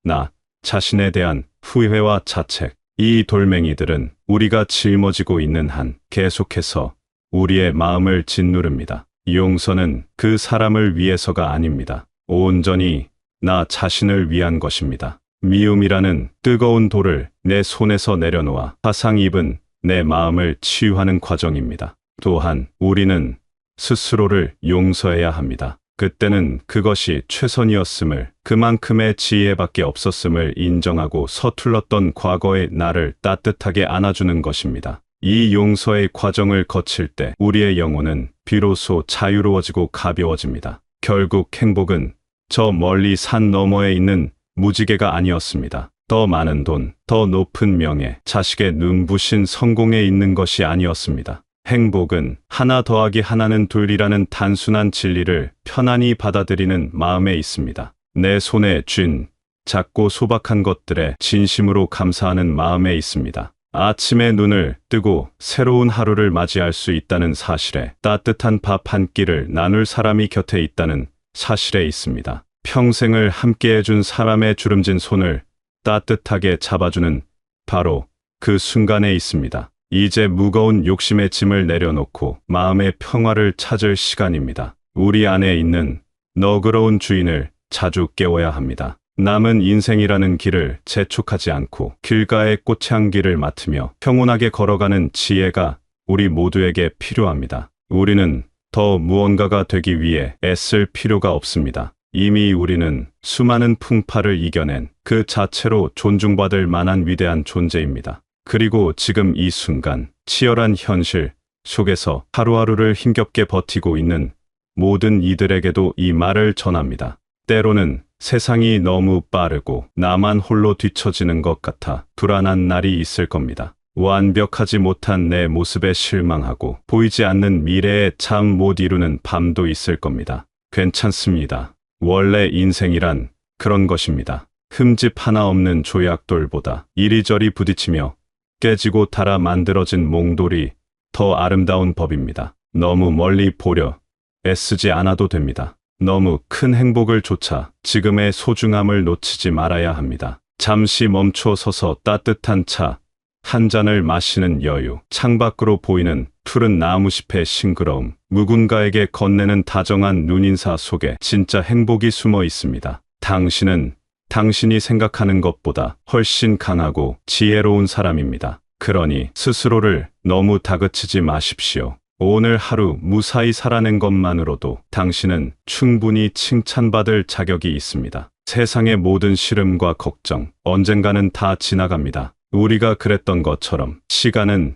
나 자신에 대한 후회와 자책. 이 돌멩이들은 우리가 짊어지고 있는 한 계속해서 우리의 마음을 짓누릅니다. 용서는 그 사람을 위해서가 아닙니다. 온전히 나 자신을 위한 것입니다. 미움이라는 뜨거운 돌을 내 손에서 내려놓아 화상 입은 내 마음을 치유하는 과정입니다. 또한 우리는 스스로를 용서해야 합니다. 그때는 그것이 최선이었음을, 그만큼의 지혜밖에 없었음을 인정하고 서툴렀던 과거의 나를 따뜻하게 안아주는 것입니다. 이 용서의 과정을 거칠 때 우리의 영혼은 비로소 자유로워지고 가벼워집니다. 결국 행복은 저 멀리 산 너머에 있는 무지개가 아니었습니다. 더 많은 돈, 더 높은 명예, 자식의 눈부신 성공에 있는 것이 아니었습니다. 행복은 하나 더하기 하나는 둘이라는 단순한 진리를 편안히 받아들이는 마음에 있습니다. 내 손에 쥔 작고 소박한 것들에 진심으로 감사하는 마음에 있습니다. 아침에 눈을 뜨고 새로운 하루를 맞이할 수 있다는 사실에 따뜻한 밥 한 끼를 나눌 사람이 곁에 있다는 사실에 있습니다. 평생을 함께 해준 사람의 주름진 손을 따뜻하게 잡아주는 바로 그 순간에 있습니다. 이제 무거운 욕심의 짐을 내려놓고 마음의 평화를 찾을 시간입니다. 우리 안에 있는 너그러운 주인을 자주 깨워야 합니다. 남은 인생이라는 길을 재촉하지 않고 길가의 꽃향기를 맡으며 평온하게 걸어가는 지혜가 우리 모두에게 필요합니다. 우리는 더 무언가가 되기 위해 애쓸 필요가 없습니다. 이미 우리는 수많은 풍파를 이겨낸 그 자체로 존중받을 만한 위대한 존재입니다. 그리고 지금 이 순간 치열한 현실 속에서 하루하루를 힘겹게 버티고 있는 모든 이들에게도 이 말을 전합니다. 때로는 세상이 너무 빠르고 나만 홀로 뒤처지는 것 같아 불안한 날이 있을 겁니다. 완벽하지 못한 내 모습에 실망하고 보이지 않는 미래에 잠 못 이루는 밤도 있을 겁니다. 괜찮습니다. 원래 인생이란 그런 것입니다. 흠집 하나 없는 조약돌보다 이리저리 부딪히며 깨지고 닳아 만들어진 몽돌이 더 아름다운 법입니다. 너무 멀리 보려 애쓰지 않아도 됩니다. 너무 큰 행복을 쫓아 지금의 소중함을 놓치지 말아야 합니다. 잠시 멈춰 서서 따뜻한 차 한 잔을 마시는 여유, 창밖으로 보이는 푸른 나무숲의 싱그러움, 누군가에게 건네는 다정한 눈인사 속에 진짜 행복이 숨어 있습니다. 당신은 당신이 생각하는 것보다 훨씬 강하고 지혜로운 사람입니다. 그러니 스스로를 너무 다그치지 마십시오. 오늘 하루 무사히 살아낸 것만으로도 당신은 충분히 칭찬받을 자격이 있습니다. 세상의 모든 시름과 걱정, 언젠가는 다 지나갑니다. 우리가 그랬던 것처럼 시간은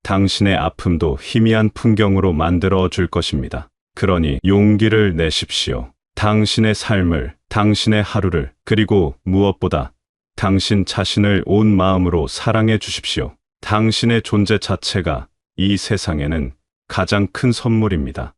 당신의 아픔도 희미한 풍경으로 만들어 줄 것입니다. 그러니 용기를 내십시오. 당신의 삶을, 당신의 하루를, 그리고 무엇보다 당신 자신을 온 마음으로 사랑해 주십시오. 당신의 존재 자체가 이 세상에는 가장 큰 선물입니다.